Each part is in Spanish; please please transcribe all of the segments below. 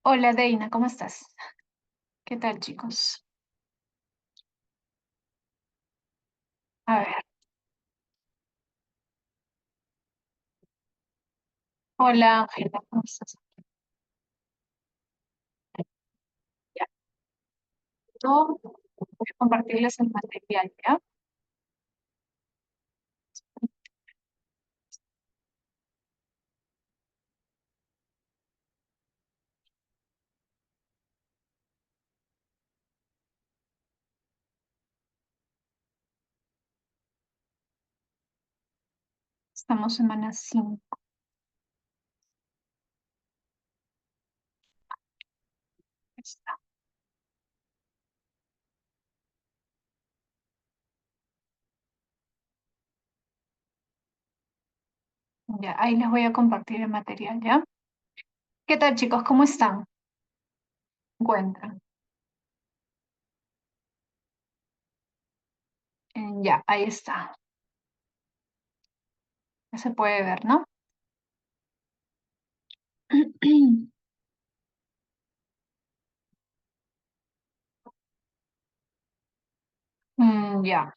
Hola, Deina, ¿cómo estás? ¿Qué tal, chicos? A ver, hola, Ángela, ¿cómo estás? Ya, yo voy a compartirles el material, ¿ya? Estamos semana 5. Está. Ya, ahí les voy a compartir el material, ¿ya? ¿Qué tal, chicos? ¿Cómo están? Encuentran. Ya, ahí está. Ya se puede ver, ¿no? Ya,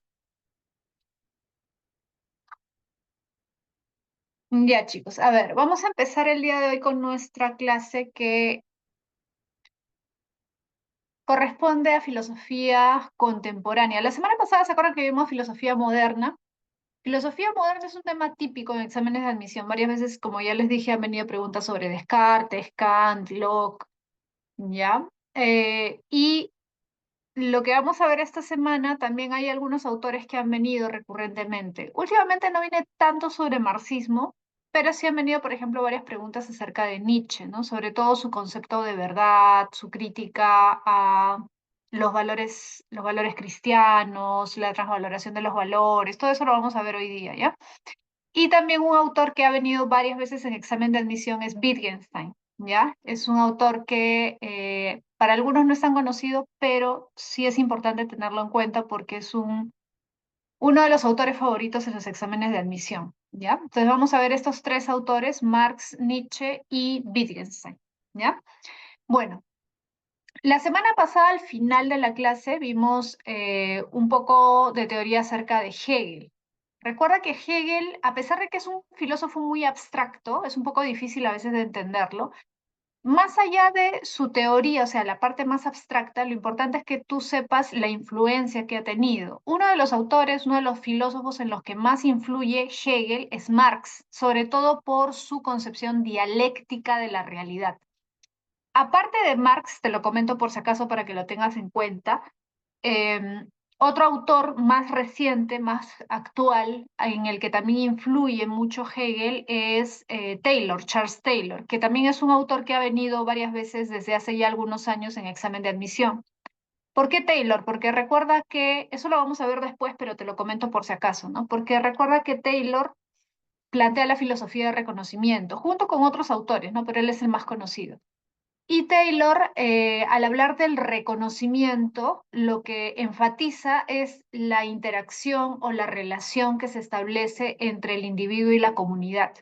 ya, chicos. A ver, vamos a empezar el día de hoy con nuestra clase que corresponde a filosofía contemporánea. La semana pasada se acuerdan que vimos filosofía moderna. Filosofía moderna es un tema típico en exámenes de admisión. Varias veces, como ya les dije, han venido preguntas sobre Descartes, Kant, Locke, ¿ya? Y lo que vamos a ver esta semana, también hay algunos autores que han venido recurrentemente. Últimamente no viene tanto sobre marxismo, pero sí han venido, por ejemplo, varias preguntas acerca de Nietzsche, ¿no? Sobre todo su concepto de verdad, su crítica a los valores cristianos, la transvaloración de los valores, todo eso lo vamos a ver hoy día, ¿ya? Y también un autor que ha venido varias veces en examen de admisión es Wittgenstein, ¿ya? Es un autor que para algunos no es tan conocido, pero sí es importante tenerlo en cuenta porque es uno de los autores favoritos en los exámenes de admisión, ¿ya? Entonces vamos a ver estos tres autores, Marx, Nietzsche y Wittgenstein, ¿ya? Bueno, la semana pasada, al final de la clase, vimos un poco de teoría acerca de Hegel. Recuerda que Hegel, a pesar de que es un filósofo muy abstracto, es un poco difícil a veces de entenderlo, más allá de su teoría, o sea, la parte más abstracta, lo importante es que tú sepas la influencia que ha tenido. Uno de los autores, uno de los filósofos en los que más influye Hegel es Marx, sobre todo por su concepción dialéctica de la realidad. Aparte de Marx, te lo comento por si acaso para que lo tengas en cuenta, eh, otro autor más reciente, más actual, en el que también influye mucho Hegel, es Taylor, Charles Taylor, que también es un autor que ha venido varias veces desde hace ya algunos años en examen de admisión. ¿Por qué Taylor? Porque recuerda que, eso lo vamos a ver después, pero te lo comento por si acaso, ¿no? Porque recuerda que Taylor plantea la filosofía de reconocimiento, junto con otros autores, ¿no? Pero él es el más conocido. Y Taylor, al hablar del reconocimiento, lo que enfatiza es la interacción o la relación que se establece entre el individuo y la comunidad.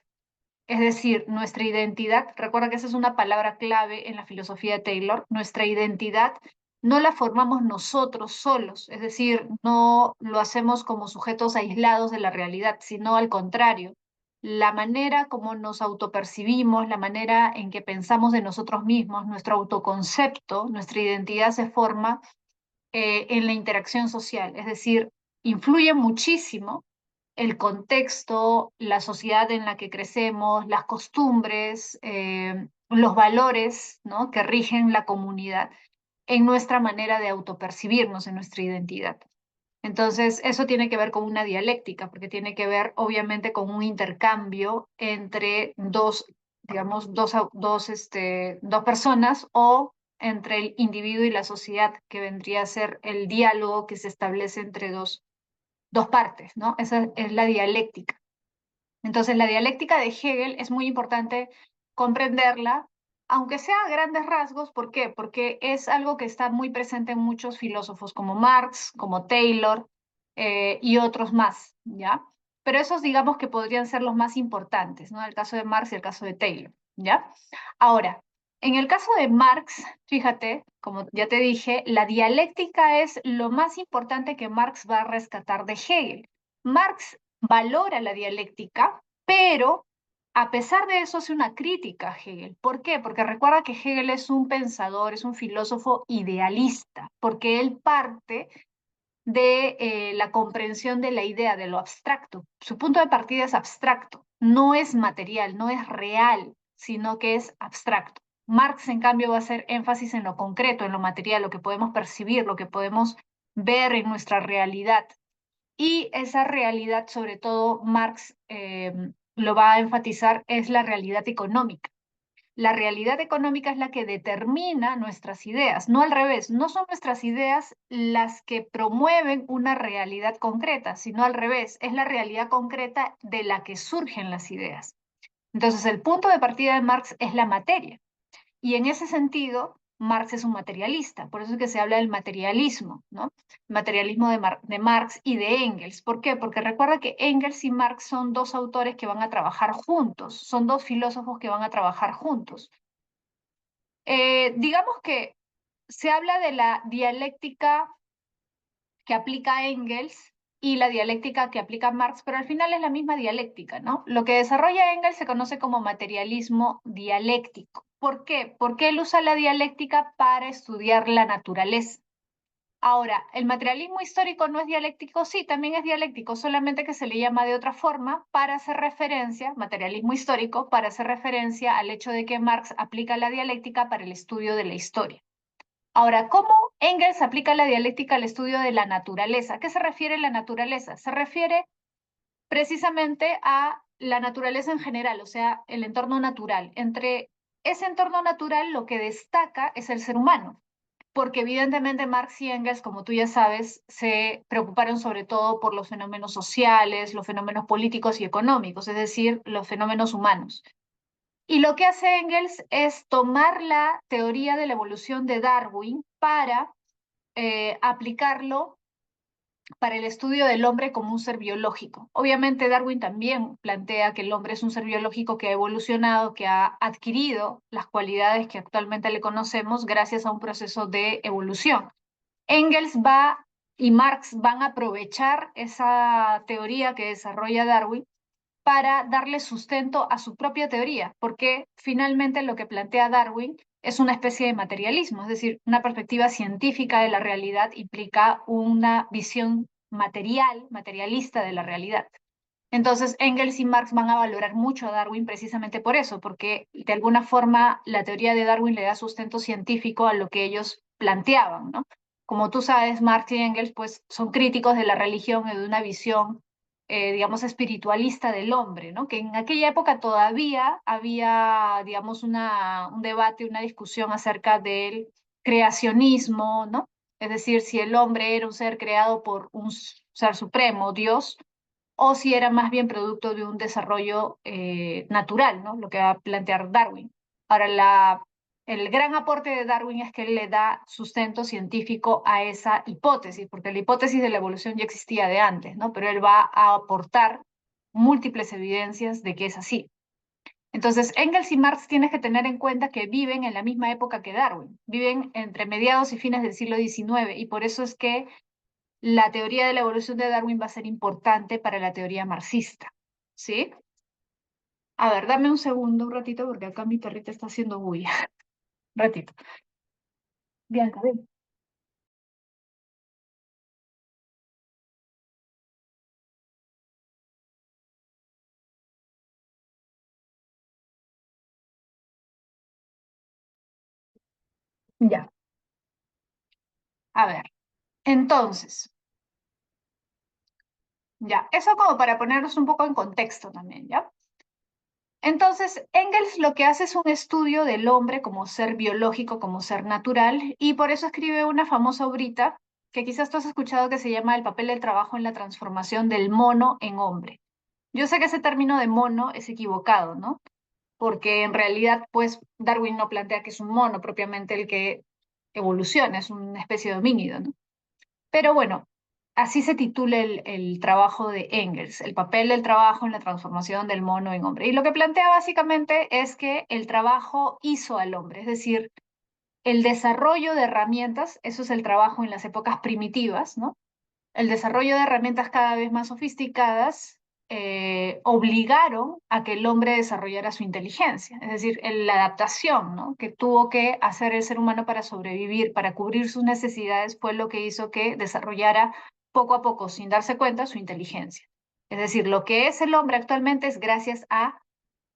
Es decir, nuestra identidad, recuerda que esa es una palabra clave en la filosofía de Taylor, nuestra identidad no la formamos nosotros solos, es decir, no lo hacemos como sujetos aislados de la realidad, sino al contrario, la manera como nos autopercibimos, la manera en que pensamos de nosotros mismos, nuestro autoconcepto, nuestra identidad se forma en la interacción social, es decir, influye muchísimo el contexto, la sociedad en la que crecemos, las costumbres, los valores, ¿no? que rigen la comunidad en nuestra manera de autopercibirnos, en nuestra identidad. Entonces, eso tiene que ver con una dialéctica, porque tiene que ver, obviamente, con un intercambio entre dos, digamos, dos personas o entre el individuo y la sociedad, que vendría a ser el diálogo que se establece entre dos partes, ¿no? Esa es la dialéctica. Entonces, la dialéctica de Hegel es muy importante comprenderla, aunque sea a grandes rasgos. ¿Por qué? Porque es algo que está muy presente en muchos filósofos como Marx, como Taylor y otros más, ¿ya? Pero esos digamos que podrían ser los más importantes, ¿no? El caso de Marx y el caso de Taylor, ¿ya? Ahora, En el caso de Marx, fíjate, como ya te dije, la dialéctica es lo más importante que Marx va a rescatar de Hegel. Marx valora la dialéctica, pero a pesar de eso hace una crítica a Hegel. ¿Por qué? Porque recuerda que Hegel es un pensador, es un filósofo idealista, porque él parte de la comprensión de la idea de lo abstracto. Su punto de partida es abstracto, no es material, no es real, sino que es abstracto. Marx, en cambio, va a hacer énfasis en lo concreto, en lo material, lo que podemos percibir, lo que podemos ver en nuestra realidad. Y esa realidad, sobre todo, Marx lo va a enfatizar, es la realidad económica. La realidad económica es la que determina nuestras ideas, no al revés. No son nuestras ideas las que promueven una realidad concreta, sino al revés. Es la realidad concreta de la que surgen las ideas. Entonces, el punto de partida de Marx es la materia. Y en ese sentido, Marx es un materialista, por eso es que se habla del materialismo, ¿no? Materialismo de Marx y de Engels. ¿Por qué? Porque recuerda que Engels y Marx son dos autores que van a trabajar juntos, son dos filósofos que van a trabajar juntos. Digamos que se habla de la dialéctica que aplica Engels y la dialéctica que aplica Marx, pero al final es la misma dialéctica, ¿no? Lo que desarrolla Engels se conoce como materialismo dialéctico. ¿Por qué? Porque él usa la dialéctica para estudiar la naturaleza. Ahora, ¿el materialismo histórico no es dialéctico? Sí, también es dialéctico, solamente que se le llama de otra forma para hacer referencia, materialismo histórico, para hacer referencia al hecho de que Marx aplica la dialéctica para el estudio de la historia. Ahora, ¿cómo Engels aplica la dialéctica al estudio de la naturaleza? ¿A qué se refiere la naturaleza? Se refiere precisamente a la naturaleza en general, o sea, el entorno natural. Entre ese entorno natural lo que destaca es el ser humano, porque evidentemente Marx y Engels, como tú ya sabes, se preocuparon sobre todo por los fenómenos sociales, los fenómenos políticos y económicos, es decir, los fenómenos humanos. Y lo que hace Engels es tomar la teoría de la evolución de Darwin para aplicarlo para el estudio del hombre como un ser biológico. Obviamente Darwin también plantea que el hombre es un ser biológico que ha evolucionado, que ha adquirido las cualidades que actualmente le conocemos gracias a un proceso de evolución. Engels va y Marx van a aprovechar esa teoría que desarrolla Darwin para darle sustento a su propia teoría, porque finalmente lo que plantea Darwin es una especie de materialismo, es decir, una perspectiva científica de la realidad implica una visión material, materialista de la realidad. Entonces, Engels y Marx van a valorar mucho a Darwin precisamente por eso, porque de alguna forma la teoría de Darwin le da sustento científico a lo que ellos planteaban, ¿no? Como tú sabes, Marx y Engels pues son críticos de la religión y de una visión, digamos, espiritualista del hombre, ¿no? Que en aquella época todavía había, digamos, un debate, una discusión acerca del creacionismo, ¿no? Es decir, si el hombre era un ser creado por un ser supremo, Dios, o si era más bien producto de un desarrollo natural, ¿no? Lo que va a plantear Darwin. Ahora, el gran aporte de Darwin es que él le da sustento científico a esa hipótesis, porque la hipótesis de la evolución ya existía de antes, ¿no? Pero él va a aportar múltiples evidencias de que es así. Entonces, Engels y Marx tienes que tener en cuenta que viven en la misma época que Darwin, viven entre mediados y fines del siglo XIX, y por eso es que la teoría de la evolución de Darwin va a ser importante para la teoría marxista, ¿sí? A ver, dame un segundo, un ratito, porque acá mi perrita está haciendo bulla. Ratito. Bianca, ven. Ya. A ver, entonces, ya, eso como para ponernos un poco en contexto también, ¿ya? Entonces, Engels lo que hace es un estudio del hombre como ser biológico, como ser natural, y por eso escribe una famosa obrita que quizás tú has escuchado que se llama El papel del trabajo en la transformación del mono en hombre. Yo sé que ese término de mono es equivocado, ¿no? Porque en realidad, pues, Darwin no plantea que es un mono propiamente el que evoluciona, es una especie de homínido, ¿no? Pero bueno, así se titula el trabajo de Engels, el papel del trabajo en la transformación del mono en hombre. Y lo que plantea básicamente es que el trabajo hizo al hombre, es decir, el desarrollo de herramientas, eso es el trabajo en las épocas primitivas, ¿no? El desarrollo de herramientas cada vez más sofisticadas obligaron a que el hombre desarrollara su inteligencia, es decir, la adaptación, ¿no?, que tuvo que hacer el ser humano para sobrevivir, para cubrir sus necesidades, fue lo que hizo que desarrollara poco a poco, sin darse cuenta, su inteligencia. Es decir, lo que es el hombre actualmente es gracias a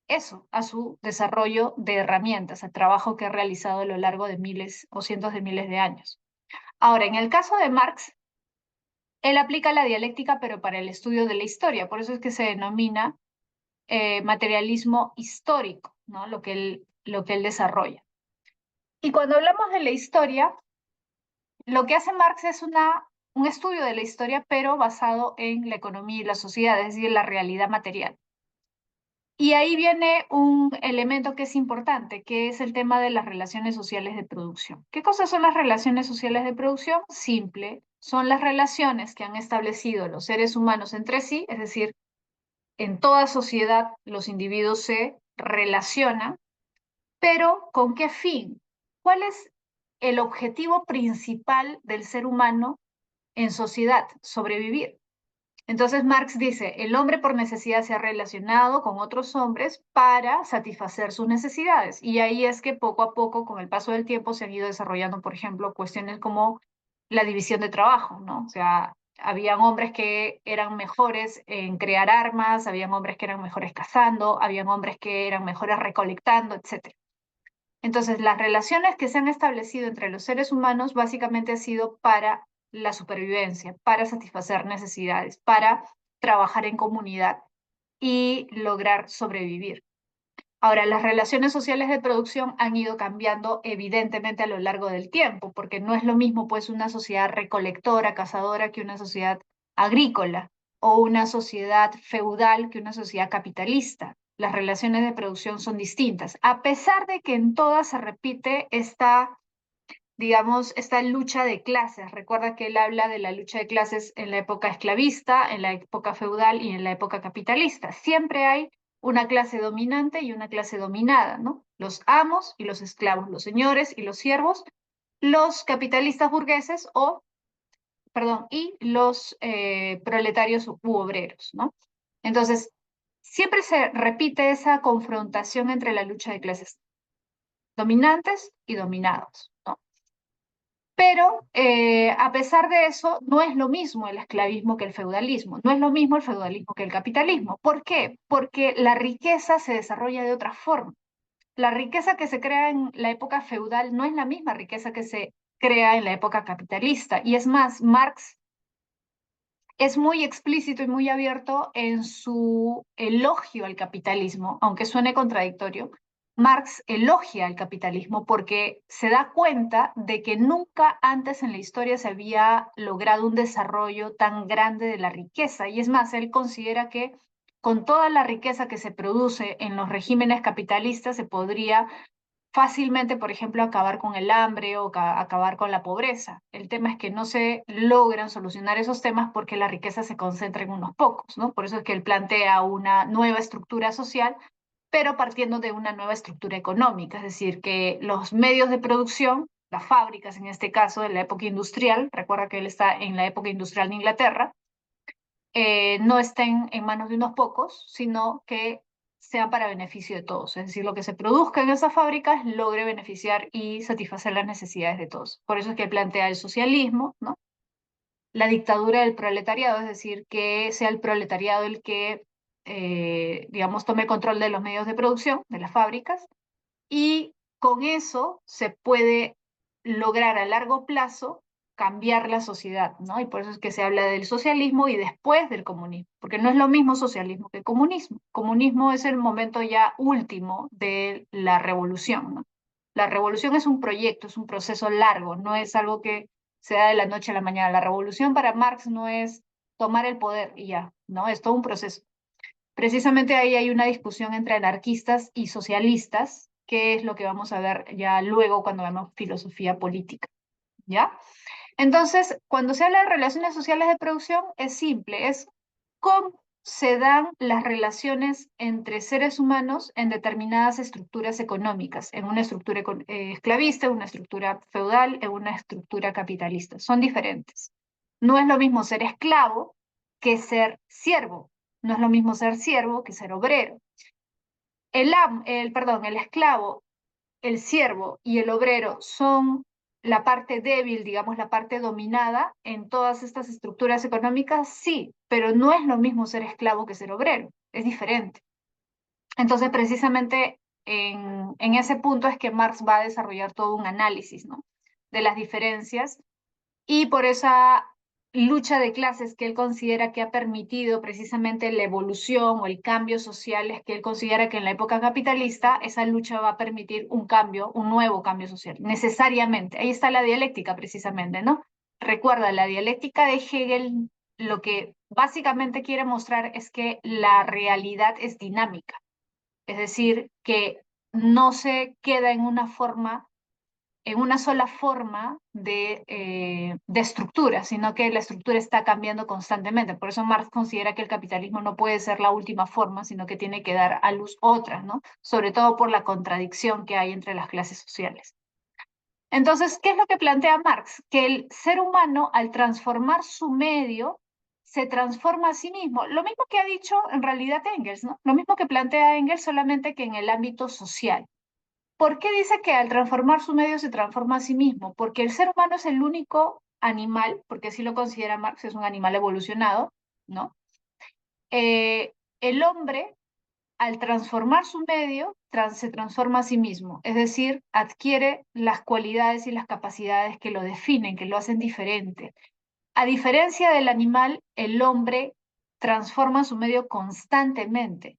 eso, a su desarrollo de herramientas, al trabajo que ha realizado a lo largo de miles o cientos de miles de años. Ahora, en el caso de Marx, él aplica la dialéctica, pero para el estudio de la historia. Por eso es que se denomina materialismo histórico, ¿no? Lo que él desarrolla. Y cuando hablamos de la historia, lo que hace Marx es un estudio de la historia, pero basado en la economía y la sociedad, es decir, la realidad material. Y ahí viene un elemento que es importante, que es el tema de las relaciones sociales de producción. ¿Qué cosas son las relaciones sociales de producción? Simple, son las relaciones que han establecido los seres humanos entre sí, es decir, en toda sociedad los individuos se relacionan, pero ¿con qué fin? ¿Cuál es el objetivo principal del ser humano en sociedad? Sobrevivir. Entonces Marx dice, el hombre por necesidad se ha relacionado con otros hombres para satisfacer sus necesidades. Y ahí es que poco a poco, con el paso del tiempo, se han ido desarrollando, por ejemplo, cuestiones como la división de trabajo, ¿no? O sea, habían hombres que eran mejores en crear armas, habían hombres que eran mejores cazando, habían hombres que eran mejores recolectando, etc. Entonces, las relaciones que se han establecido entre los seres humanos básicamente ha sido para la supervivencia, para satisfacer necesidades, para trabajar en comunidad y lograr sobrevivir. Ahora, las relaciones sociales de producción han ido cambiando evidentemente a lo largo del tiempo, porque no es lo mismo pues una sociedad recolectora, cazadora, que una sociedad agrícola, o una sociedad feudal que una sociedad capitalista. Las relaciones de producción son distintas, a pesar de que en todas se repite esta, digamos, esta lucha de clases. Recuerda que él habla de la lucha de clases en la época esclavista, en la época feudal y en la época capitalista. Siempre hay una clase dominante y una clase dominada, ¿no? Los amos y los esclavos, los señores y los siervos, los capitalistas burgueses perdón, y los proletarios u obreros, ¿no? Entonces, siempre se repite esa confrontación entre la lucha de clases dominantes y dominados, ¿no? Pero a pesar de eso, no es lo mismo el esclavismo que el feudalismo, no es lo mismo el feudalismo que el capitalismo. ¿Por qué? Porque la riqueza se desarrolla de otra forma. La riqueza que se crea en la época feudal no es la misma riqueza que se crea en la época capitalista. Y es más, Marx es muy explícito y muy abierto en su elogio al capitalismo, aunque suene contradictorio. Marx elogia al capitalismo porque se da cuenta de que nunca antes en la historia se había logrado un desarrollo tan grande de la riqueza. Y es más, él considera que con toda la riqueza que se produce en los regímenes capitalistas se podría fácilmente, por ejemplo, acabar con el hambre o acabar con la pobreza. El tema es que no se logran solucionar esos temas porque la riqueza se concentra en unos pocos, ¿no? Por eso es que él plantea una nueva estructura social, pero partiendo de una nueva estructura económica, es decir, que los medios de producción, las fábricas en este caso, de la época industrial, recuerda que él está en la época industrial de Inglaterra, no estén en manos de unos pocos, sino que sea para beneficio de todos. Es decir, lo que se produzca en esas fábricas logre beneficiar y satisfacer las necesidades de todos. Por eso es que plantea el socialismo, ¿no? La dictadura del proletariado, es decir, que sea el proletariado el que, digamos, tome el control de los medios de producción, de las fábricas, y con eso se puede lograr a largo plazo cambiar la sociedad, ¿no? Y por eso es que se habla del socialismo y después del comunismo, porque no es lo mismo socialismo que comunismo. Comunismo es el momento ya último de la revolución, ¿no? La revolución es un proyecto, es un proceso largo, no es algo que se da de la noche a la mañana. La revolución para Marx no es tomar el poder y ya, ¿no? Es todo un proceso. Precisamente ahí hay una discusión entre anarquistas y socialistas, que es lo que vamos a ver ya luego cuando vemos filosofía política, ¿ya? Entonces, cuando se habla de relaciones sociales de producción, es simple, es cómo se dan las relaciones entre seres humanos en determinadas estructuras económicas, en una estructura esclavista, en una estructura feudal, en una estructura capitalista. Son diferentes. No es lo mismo ser esclavo que ser siervo. No es lo mismo ser siervo que ser obrero. El esclavo, el siervo y el obrero son la parte débil, digamos, la parte dominada en todas estas estructuras económicas, sí, pero no es lo mismo ser esclavo que ser obrero, es diferente. Entonces, precisamente en ese punto es que Marx va a desarrollar todo un análisis, ¿no? De las diferencias y por esa lucha de clases que él considera que ha permitido precisamente la evolución o el cambio social, es que él considera que en la época capitalista esa lucha va a permitir un cambio, un nuevo cambio social, necesariamente. Ahí está la dialéctica precisamente, ¿no? Recuerda, la dialéctica de Hegel lo que básicamente quiere mostrar es que la realidad es dinámica, es decir, que no se queda en una sola forma de estructura, sino que la estructura está cambiando constantemente. Por eso Marx considera que el capitalismo no puede ser la última forma, sino que tiene que dar a luz otras, ¿no? Sobre todo por la contradicción que hay entre las clases sociales. Entonces, ¿qué es lo que plantea Marx? Que el ser humano, al transformar su medio, se transforma a sí mismo. Lo mismo que ha dicho en realidad Engels, ¿no? Lo mismo que plantea Engels, solamente que en el ámbito social. ¿Por qué dice que al transformar su medio se transforma a sí mismo? Porque el ser humano es el único animal, porque así lo considera Marx, es un animal evolucionado, ¿no? El hombre, al transformar su medio, se transforma a sí mismo, es decir, adquiere las cualidades y las capacidades que lo definen, que lo hacen diferente. A diferencia del animal, el hombre transforma su medio constantemente.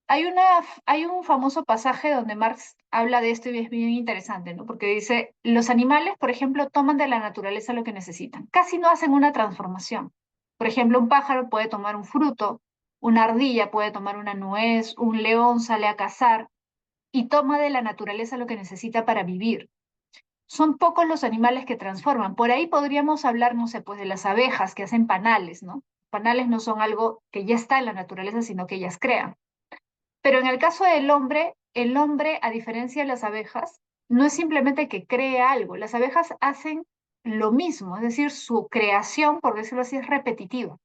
Hay un famoso pasaje donde Marx habla de esto y es bien interesante, ¿no? Porque dice, los animales, por ejemplo, toman de la naturaleza lo que necesitan. Casi no hacen una transformación. Por ejemplo, un pájaro puede tomar un fruto, una ardilla puede tomar una nuez, un león sale a cazar y toma de la naturaleza lo que necesita para vivir. Son pocos los animales que transforman. Por ahí podríamos hablar, no sé, pues de las abejas que hacen panales, ¿no? Panales no son algo que ya está en la naturaleza, sino que ellas crean. Pero en el caso del hombre, el hombre, a diferencia de las abejas, no es simplemente que cree algo. Las abejas hacen lo mismo, es decir, su creación, por decirlo así, es repetitiva,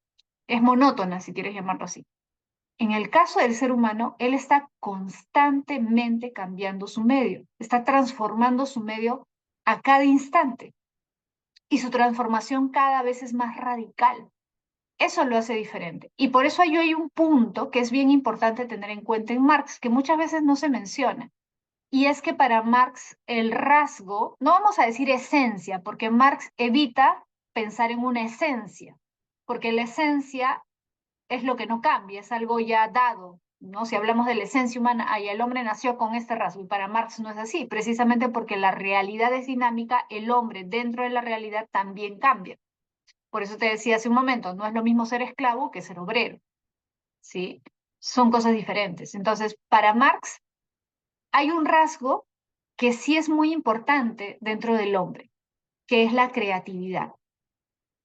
es monótona, si quieres llamarlo así. En el caso del ser humano, él está constantemente cambiando su medio, está transformando su medio a cada instante y su transformación cada vez es más radical. Eso lo hace diferente. Y por eso hay un punto que es bien importante tener en cuenta en Marx, que muchas veces no se menciona. Y es que para Marx el rasgo, no vamos a decir esencia, porque Marx evita pensar en una esencia, porque la esencia es lo que no cambia, es algo ya dado, ¿no? Si hablamos de la esencia humana, ay, el hombre nació con este rasgo, y para Marx no es así, precisamente porque la realidad es dinámica, el hombre dentro de la realidad también cambia. Por eso te decía hace un momento, no es lo mismo ser esclavo que ser obrero, ¿sí? Son cosas diferentes. Entonces, para Marx hay un rasgo que sí es muy importante dentro del hombre, que es la creatividad.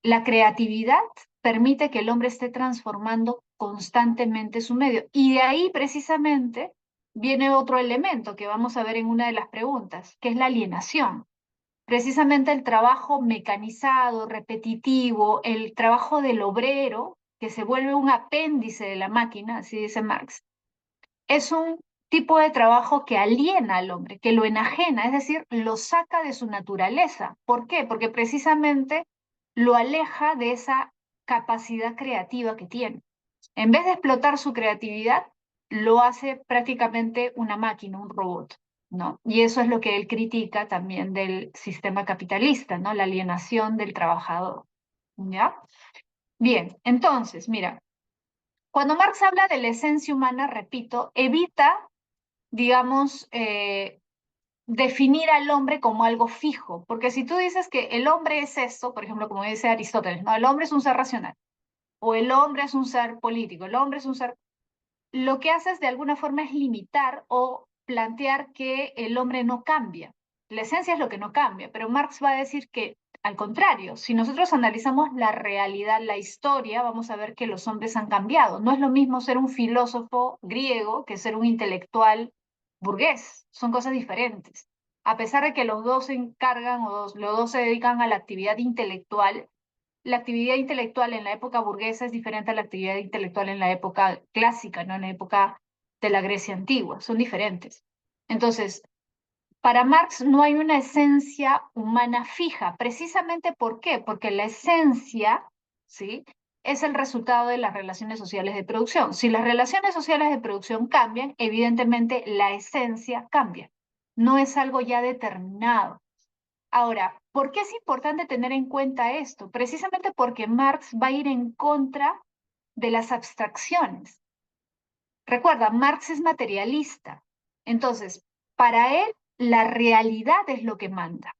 La creatividad permite que el hombre esté transformando constantemente su medio. Y de ahí precisamente viene otro elemento que vamos a ver en una de las preguntas, que es la alienación. Precisamente el trabajo mecanizado, repetitivo, el trabajo del obrero, que se vuelve un apéndice de la máquina, así dice Marx, es un tipo de trabajo que aliena al hombre, que lo enajena, es decir, lo saca de su naturaleza. ¿Por qué? Porque precisamente lo aleja de esa capacidad creativa que tiene. En vez de explotar su creatividad, lo hace prácticamente una máquina, un robot, ¿no? Y eso es lo que él critica también del sistema capitalista, ¿no? La alienación del trabajador, ¿ya? Bien, entonces, mira, cuando Marx habla de la esencia humana, repito, evita, digamos, definir al hombre como algo fijo, porque si tú dices que el hombre es esto, por ejemplo, como dice Aristóteles, ¿no? El hombre es un ser racional, o el hombre es un ser político, el hombre es un ser, lo que haces de alguna forma es limitar o plantear que el hombre no cambia. La esencia es lo que no cambia, pero Marx va a decir que Al contrario, si nosotros analizamos la realidad, la historia, vamos a ver que los hombres han cambiado. No es lo mismo ser un filósofo griego que ser un intelectual burgués. Son cosas diferentes. A pesar de que los dos se encargan o los dos se dedican a la actividad intelectual en la época burguesa es diferente a la actividad intelectual en la época clásica, ¿no? En la época de la Grecia antigua. Son diferentes. Entonces, para Marx no hay una esencia humana fija. ¿Precisamente por qué? Porque la esencia, ¿sí?, es el resultado de las relaciones sociales de producción. Si las relaciones sociales de producción cambian, evidentemente la esencia cambia. No es algo ya determinado. Ahora, ¿por qué es importante tener en cuenta esto? Precisamente porque Marx va a ir en contra de las abstracciones. Recuerda, Marx es materialista. Entonces, para él, la realidad es lo que manda.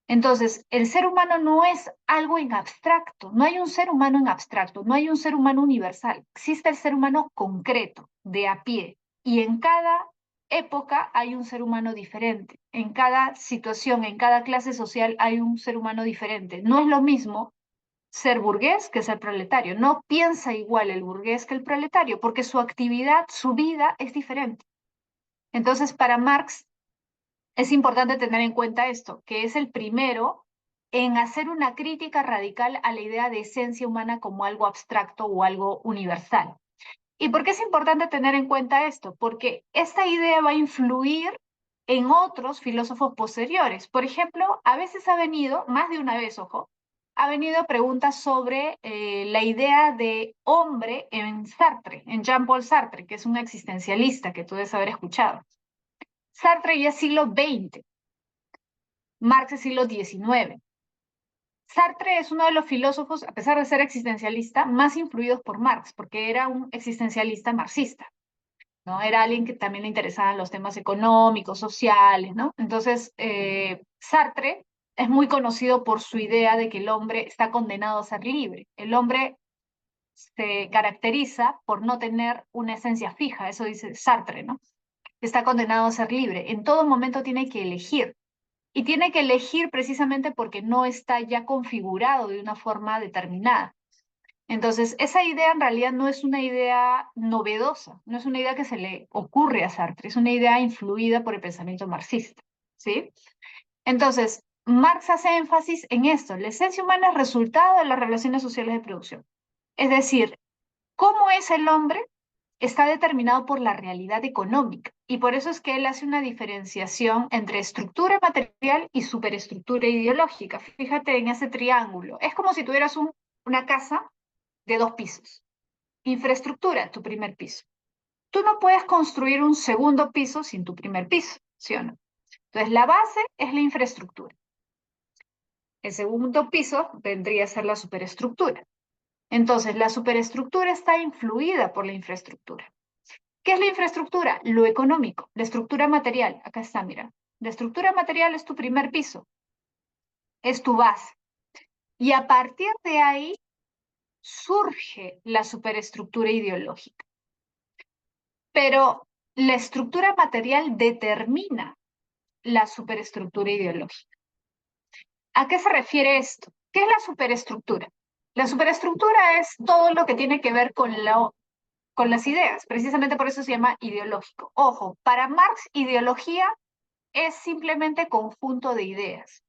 Entonces, el ser humano no es algo en abstracto, no hay un ser humano en abstracto, no hay un ser humano universal, existe el ser humano concreto, de a pie, y en cada época hay un ser humano diferente, en cada situación, en cada clase social hay un ser humano diferente. No es lo mismo ser burgués que ser proletario, no piensa igual el burgués que el proletario, porque su actividad, su vida es diferente. Entonces, para Marx, es importante tener en cuenta esto, que es el primero en hacer una crítica radical a la idea de esencia humana como algo abstracto o algo universal. ¿Y por qué es importante tener en cuenta esto? Porque esta idea va a influir en otros filósofos posteriores. Por ejemplo, a veces ha venido, más de una vez, ojo, ha venido preguntas sobre la idea de hombre en Sartre, en Jean-Paul Sartre, que es un existencialista que tú debes haber escuchado. Sartre ya es siglo XX, Marx es siglo XIX. Sartre es uno de los filósofos, a pesar de ser existencialista, más influidos por Marx, porque era un existencialista marxista, ¿no? Era alguien que también le interesaban los temas económicos, sociales, ¿no? Entonces, Sartre es muy conocido por su idea de que el hombre está condenado a ser libre. El hombre se caracteriza por no tener una esencia fija, eso dice Sartre, ¿no? Está condenado a ser libre. En todo momento tiene que elegir. Y tiene que elegir precisamente porque no está ya configurado de una forma determinada. Entonces, esa idea en realidad no es una idea novedosa, no es una idea que se le ocurre a Sartre, es una idea influida por el pensamiento marxista, ¿sí? Entonces, Marx hace énfasis en esto, la esencia humana es resultado de las relaciones sociales de producción. Es decir, cómo es el hombre está determinado por la realidad económica y por eso es que él hace una diferenciación entre estructura material y superestructura ideológica. Fíjate en ese triángulo. Es como si tuvieras una casa de 2 pisos. Infraestructura, tu primer piso. Tú no puedes construir un segundo piso sin tu primer piso, ¿sí o no? Entonces, la base es la infraestructura. El segundo piso vendría a ser la superestructura. Entonces, la superestructura está influida por la infraestructura. ¿Qué es la infraestructura? Lo económico, la estructura material. Acá está, mira. La estructura material es tu primer piso, es tu base. Y a partir de ahí surge la superestructura ideológica. Pero la estructura material determina la superestructura ideológica. ¿A qué se refiere esto? ¿Qué es la superestructura? La superestructura es todo lo que tiene que ver con las ideas. Precisamente por eso se llama ideológico. Ojo, para Marx, ideología es simplemente conjunto de ideas.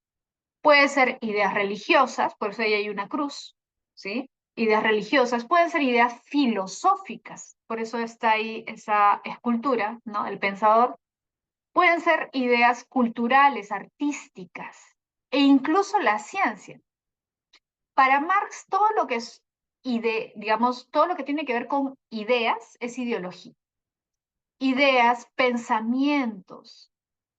Puede ser ideas religiosas, por eso ahí hay una cruz, ¿sí? Ideas religiosas, pueden ser ideas filosóficas, por eso está ahí esa escultura, ¿no? El pensador. Pueden ser ideas culturales, artísticas, e incluso la ciencia. Para Marx, todo lo que es digamos, todo lo que tiene que ver con ideas es ideología. Ideas, pensamientos,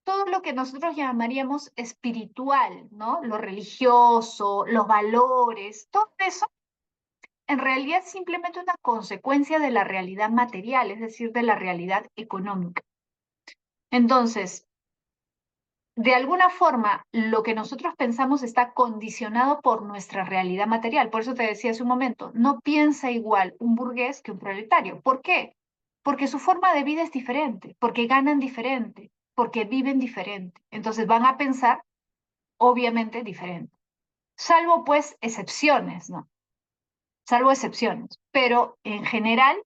todo lo que nosotros llamaríamos espiritual, ¿no? Lo religioso, los valores, todo eso en realidad es simplemente una consecuencia de la realidad material, es decir, de la realidad económica. Entonces, de alguna forma, lo que nosotros pensamos está condicionado por nuestra realidad material. Por eso te decía hace un momento, no piensa igual un burgués que un proletario. ¿Por qué? Porque su forma de vida es diferente, porque ganan diferente, porque viven diferente. Entonces van a pensar, obviamente, diferente. salvo pues excepciones, ¿no? Salvo excepciones, pero en general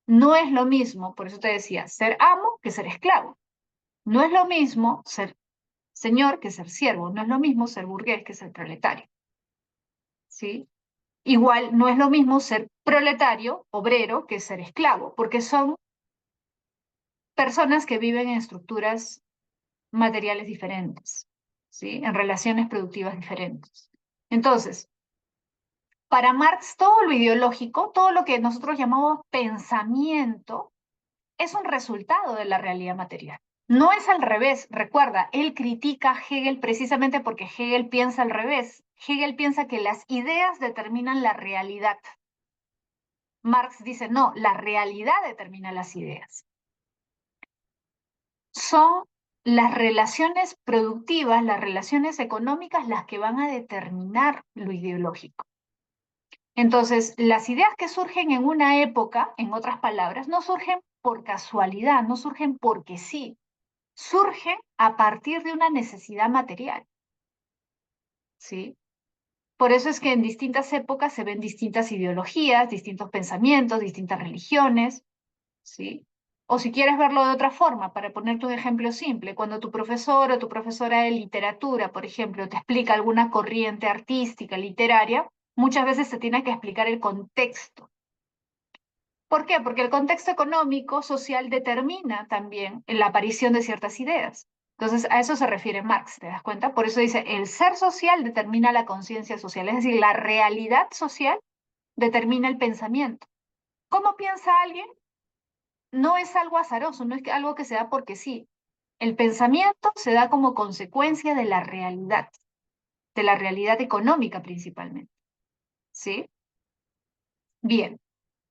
no es lo mismo, por eso te decía, ser amo que ser esclavo. No es lo mismo ser señor que ser siervo, no es lo mismo ser burgués que ser proletario, ¿sí? Igual no es lo mismo ser proletario, obrero, que ser esclavo, porque son personas que viven en estructuras materiales diferentes, ¿sí? En relaciones productivas diferentes. Entonces, para Marx, todo lo ideológico, todo lo que nosotros llamamos pensamiento, es un resultado de la realidad material. No es al revés. Recuerda, él critica a Hegel precisamente porque Hegel piensa al revés. Hegel piensa que las ideas determinan la realidad. Marx dice, no, la realidad determina las ideas. Son las relaciones productivas, las relaciones económicas, las que van a determinar lo ideológico. Entonces, las ideas que surgen en una época, en otras palabras, no surgen por casualidad, no surgen porque sí, surgen a partir de una necesidad material, ¿sí? Por eso es que en distintas épocas se ven distintas ideologías, distintos pensamientos, distintas religiones, ¿sí? O si quieres verlo de otra forma, para ponerte un ejemplo simple, cuando tu profesor o tu profesora de literatura, por ejemplo, te explica alguna corriente artística, literaria, muchas veces se tiene que explicar el contexto. ¿Por qué? Porque el contexto económico, social, determina también la aparición de ciertas ideas. Entonces, a eso se refiere Marx, ¿te das cuenta? Por eso dice, el ser social determina la conciencia social, es decir, la realidad social determina el pensamiento. ¿Cómo piensa alguien? No es algo azaroso, no es algo que se da porque sí. El pensamiento se da como consecuencia de la realidad económica principalmente, ¿sí? Bien,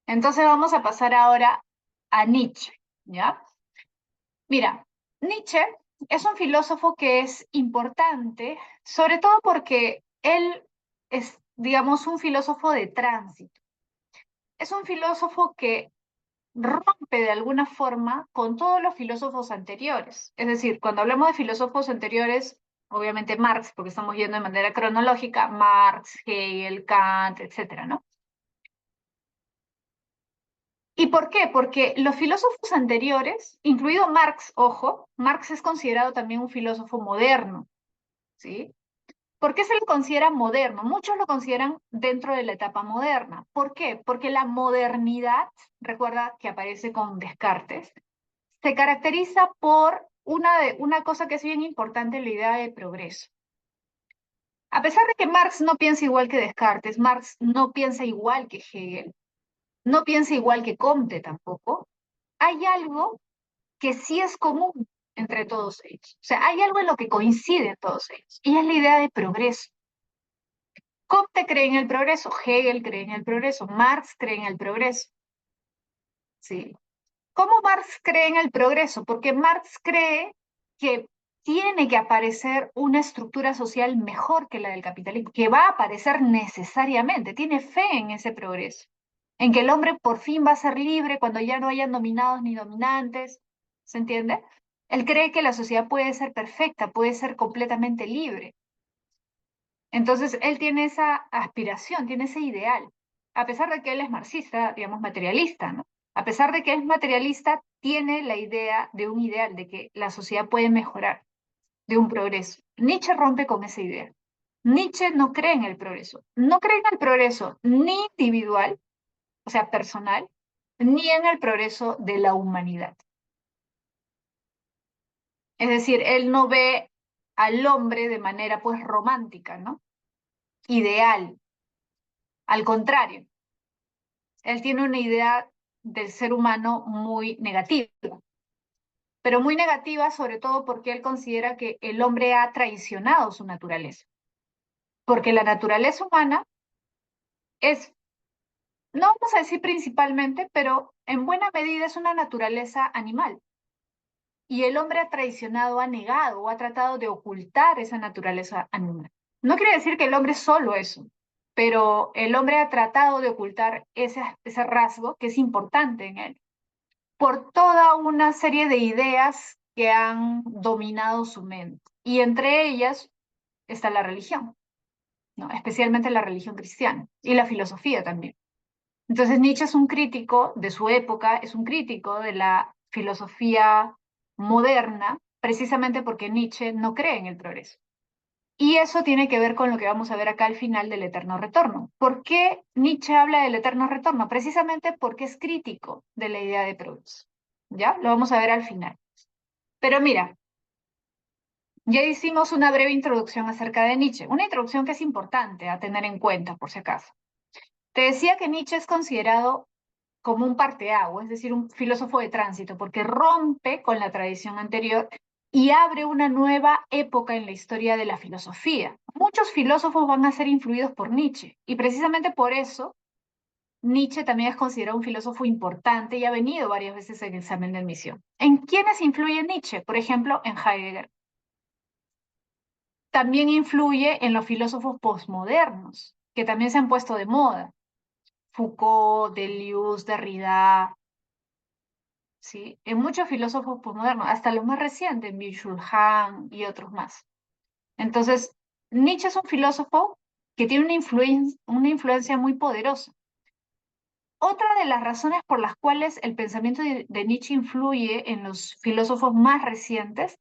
entonces vamos a pasar ahora a Nietzsche, ¿ya? Mira, Nietzsche es un filósofo que es importante, sobre todo porque él es, digamos, un filósofo de tránsito. Es un filósofo que rompe de alguna forma con todos los filósofos anteriores. Es decir, cuando hablamos de filósofos anteriores, obviamente Marx, porque estamos yendo de manera cronológica, Marx, Hegel, Kant, etcétera, ¿no? ¿Y por qué? Porque los filósofos anteriores, incluido Marx, ojo, Marx es considerado también un filósofo moderno, ¿sí? ¿Por qué se le considera moderno? Muchos lo consideran dentro de la etapa moderna. ¿Por qué? Porque la modernidad, recuerda que aparece con Descartes, se caracteriza por una cosa que es bien importante, la idea de progreso. A pesar de que Marx no piensa igual que Descartes, Marx no piensa igual que Hegel, no piensa igual que Comte tampoco, hay algo que sí es común entre todos ellos. O sea, hay algo en lo que coinciden todos ellos, y es la idea de progreso. Comte cree en el progreso, Hegel cree en el progreso, Marx cree en el progreso, ¿sí? ¿Cómo Marx cree en el progreso? Porque Marx cree que tiene que aparecer una estructura social mejor que la del capitalismo, que va a aparecer necesariamente, tiene fe en ese progreso, en que el hombre por fin va a ser libre cuando ya no hayan dominados ni dominantes, ¿se entiende? Él cree que la sociedad puede ser perfecta, puede ser completamente libre. Entonces, él tiene esa aspiración, tiene ese ideal, a pesar de que él es marxista, digamos, materialista, ¿no? A pesar de que es materialista, tiene la idea de un ideal, de que la sociedad puede mejorar, de un progreso. Nietzsche rompe con esa idea. Nietzsche no cree en el progreso, no cree en el progreso ni individual, o sea, personal, ni en el progreso de la humanidad. Es decir, él no ve al hombre de manera pues romántica, ¿no? Ideal. Al contrario, él tiene una idea del ser humano muy negativa, pero muy negativa sobre todo porque él considera que el hombre ha traicionado su naturaleza, porque la naturaleza humana es, no vamos a decir principalmente, pero en buena medida es una naturaleza animal. Y el hombre ha traicionado, ha negado o ha tratado de ocultar esa naturaleza animal. No quiere decir que el hombre es solo eso, pero el hombre ha tratado de ocultar ese rasgo que es importante en él, por toda una serie de ideas que han dominado su mente. Y entre ellas está la religión. ¿no? Especialmente la religión cristiana y la filosofía también. Entonces Nietzsche es un crítico de su época, es un crítico de la filosofía moderna, precisamente porque Nietzsche no cree en el progreso. Y eso tiene que ver con lo que vamos a ver acá al final del eterno retorno. ¿Por qué Nietzsche habla del eterno retorno? Precisamente porque es crítico de la idea de progreso. ¿Ya? Lo vamos a ver al final. Pero mira, ya hicimos una breve introducción acerca de Nietzsche, una introducción que es importante a tener en cuenta, por si acaso. Te decía que Nietzsche es considerado como un parteaguas, es decir, un filósofo de tránsito, porque rompe con la tradición anterior y abre una nueva época en la historia de la filosofía. Muchos filósofos van a ser influidos por Nietzsche, y precisamente por eso Nietzsche también es considerado un filósofo importante y ha venido varias veces en examen de admisión. ¿En quiénes influye Nietzsche? Por ejemplo, en Heidegger. También influye en los filósofos postmodernos, que también se han puesto de moda. Foucault, Deleuze, Derrida, ¿sí? En muchos filósofos postmodernos, hasta los más recientes, Byung-Chul Han y otros más. Entonces, Nietzsche es un filósofo que tiene una influencia muy poderosa. Otra de las razones por las cuales el pensamiento de Nietzsche influye en los filósofos más recientes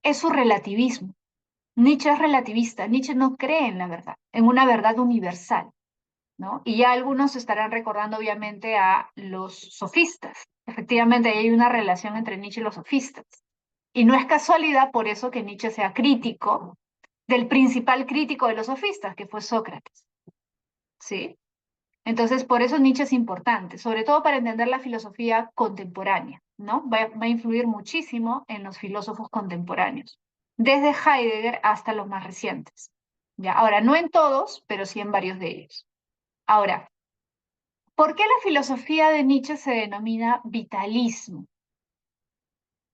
es su relativismo. Nietzsche es relativista, Nietzsche no cree en la verdad, en una verdad universal, ¿no? Y ya algunos estarán recordando obviamente a los sofistas. Efectivamente, hay una relación entre Nietzsche y los sofistas. Y no es casualidad por eso que Nietzsche sea crítico del principal crítico de los sofistas, que fue Sócrates, ¿sí? Entonces, por eso Nietzsche es importante, sobre todo para entender la filosofía contemporánea, ¿no? Va a influir muchísimo en los filósofos contemporáneos, desde Heidegger hasta los más recientes. ¿Ya? Ahora, no en todos, pero sí en varios de ellos. Ahora, ¿por qué la filosofía de Nietzsche se denomina vitalismo?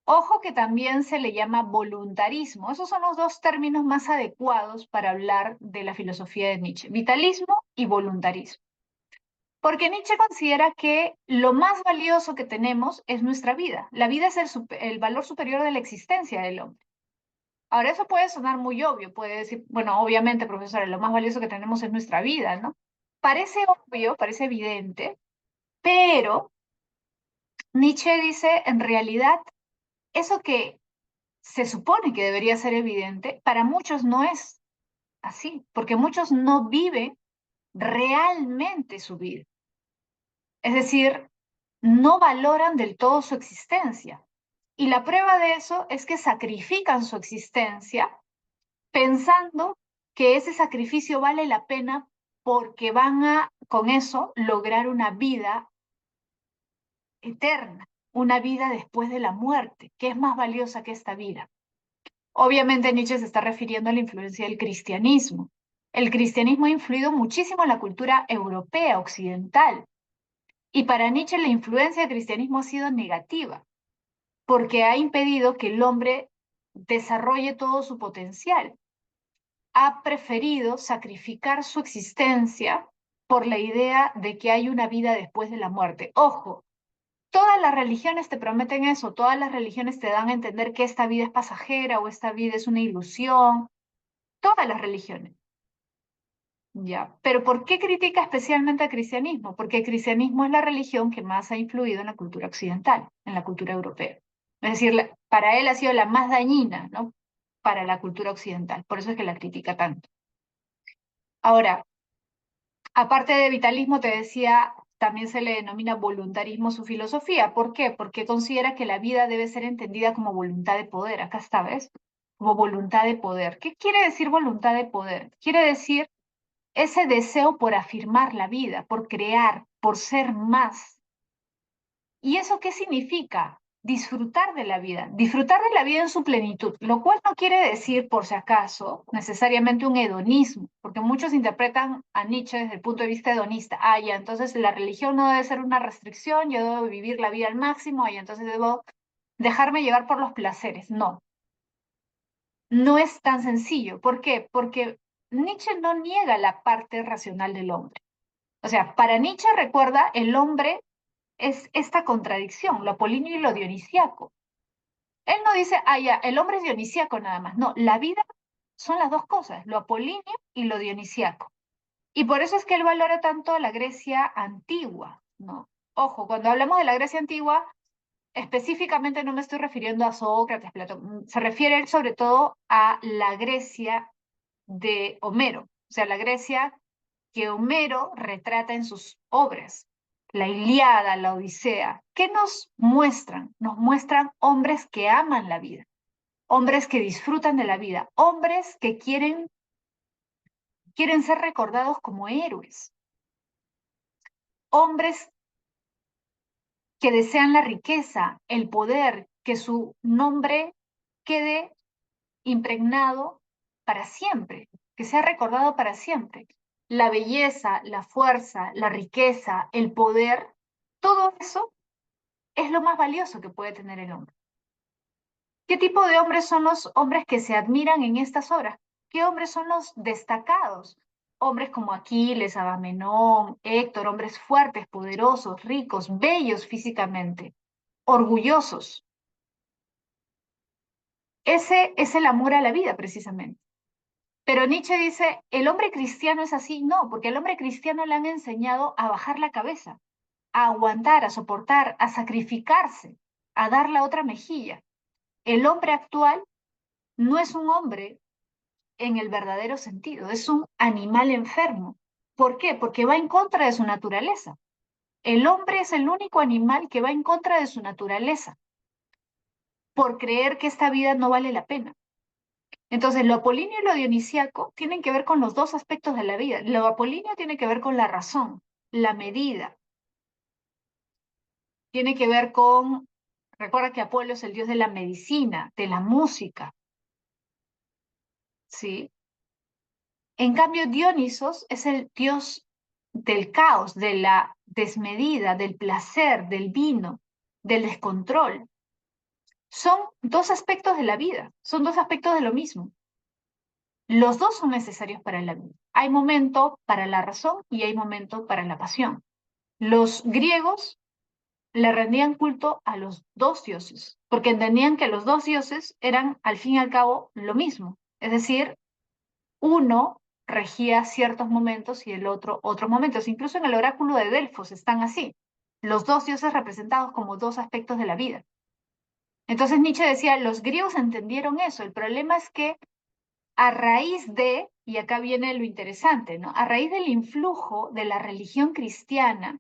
Ojo que también se le llama voluntarismo. Esos son los dos términos más adecuados para hablar de la filosofía de Nietzsche, vitalismo y voluntarismo. Porque Nietzsche considera que lo más valioso que tenemos es nuestra vida. La vida es el valor superior de la existencia del hombre. Ahora, eso puede sonar muy obvio, puede decir, bueno, obviamente, profesora, lo más valioso que tenemos es nuestra vida, ¿no? Parece obvio, parece evidente, pero Nietzsche dice, en realidad, eso que se supone que debería ser evidente, para muchos no es así, porque muchos no viven realmente su vida. Es decir, no valoran del todo su existencia. Y la prueba de eso es que sacrifican su existencia pensando que ese sacrificio vale la pena porque van a, con eso, lograr una vida eterna, una vida después de la muerte, que es más valiosa que esta vida. Obviamente Nietzsche se está refiriendo a la influencia del cristianismo. El cristianismo ha influido muchísimo en la cultura europea, occidental, y para Nietzsche la influencia del cristianismo ha sido negativa, porque ha impedido que el hombre desarrolle todo su potencial. Ha preferido sacrificar su existencia por la idea de que hay una vida después de la muerte. Ojo, todas las religiones te prometen eso, todas las religiones te dan a entender que esta vida es pasajera o esta vida es una ilusión, todas las religiones. Ya, pero ¿por qué critica especialmente al cristianismo? Porque el cristianismo es la religión que más ha influido en la cultura occidental, en la cultura europea. Es decir, para él ha sido la más dañina, ¿no? Para la cultura occidental. Por eso es que la critica tanto. Ahora, aparte de vitalismo, te decía, también se le denomina voluntarismo su filosofía. ¿Por qué? Porque considera que la vida debe ser entendida como voluntad de poder. Acá está, ¿ves? Como voluntad de poder. ¿Qué quiere decir voluntad de poder? Quiere decir ese deseo por afirmar la vida, por crear, por ser más. ¿Y eso qué significa? Disfrutar de la vida en su plenitud, lo cual no quiere decir, por si acaso, necesariamente un hedonismo, porque muchos interpretan a Nietzsche desde el punto de vista hedonista. Ah, ya, entonces la religión no debe ser una restricción, yo debo vivir la vida al máximo, y entonces debo dejarme llevar por los placeres. No, no es tan sencillo. ¿Por qué? Porque Nietzsche no niega la parte racional del hombre. O sea, para Nietzsche, recuerda, el hombre es esta contradicción, lo apolíneo y lo dionisíaco. Él no dice, ah, ya, el hombre es dionisíaco nada más. No, la vida son las dos cosas, lo apolíneo y lo dionisíaco. Y por eso es que él valora tanto la Grecia antigua, ¿no? Ojo, cuando hablamos de la Grecia antigua, específicamente no me estoy refiriendo a Sócrates, Platón, se refiere él sobre todo a la Grecia de Homero, o sea, la Grecia que Homero retrata en sus obras, la Ilíada, la Odisea. ¿Qué nos muestran? Nos muestran hombres que aman la vida, hombres que disfrutan de la vida, hombres que quieren ser recordados como héroes, hombres que desean la riqueza, el poder, que su nombre quede impregnado para siempre, que sea recordado para siempre. La belleza, la fuerza, la riqueza, el poder, todo eso es lo más valioso que puede tener el hombre. ¿Qué tipo de hombres son los hombres que se admiran en estas obras? ¿Qué hombres son los destacados? Hombres como Aquiles, Agamenón, Héctor, hombres fuertes, poderosos, ricos, bellos físicamente, orgullosos. Ese es el amor a la vida, precisamente. Pero Nietzsche dice, el hombre cristiano es así. No, porque al hombre cristiano le han enseñado a bajar la cabeza, a aguantar, a soportar, a sacrificarse, a dar la otra mejilla. El hombre actual no es un hombre en el verdadero sentido, es un animal enfermo. ¿Por qué? Porque va en contra de su naturaleza. El hombre es el único animal que va en contra de su naturaleza, por creer que esta vida no vale la pena. Entonces, lo apolíneo y lo dionisíaco tienen que ver con los dos aspectos de la vida. Lo apolíneo tiene que ver con la razón, la medida, tiene que ver con, recuerda que Apolo es el dios de la medicina, de la música, ¿sí? En cambio, Dionisos es el dios del caos, de la desmedida, del placer, del vino, del descontrol. Son dos aspectos de la vida, son dos aspectos de lo mismo. Los dos son necesarios para la vida. Hay momento para la razón y hay momento para la pasión. Los griegos le rendían culto a los dos dioses, porque entendían que los dos dioses eran al fin y al cabo lo mismo. Es decir, uno regía ciertos momentos y el otro otros momentos. Incluso en el oráculo de Delfos están así. Los dos dioses representados como dos aspectos de la vida. Entonces Nietzsche decía, los griegos entendieron eso. El problema es que a raíz de, y acá viene lo interesante, ¿no? A raíz del influjo de la religión cristiana,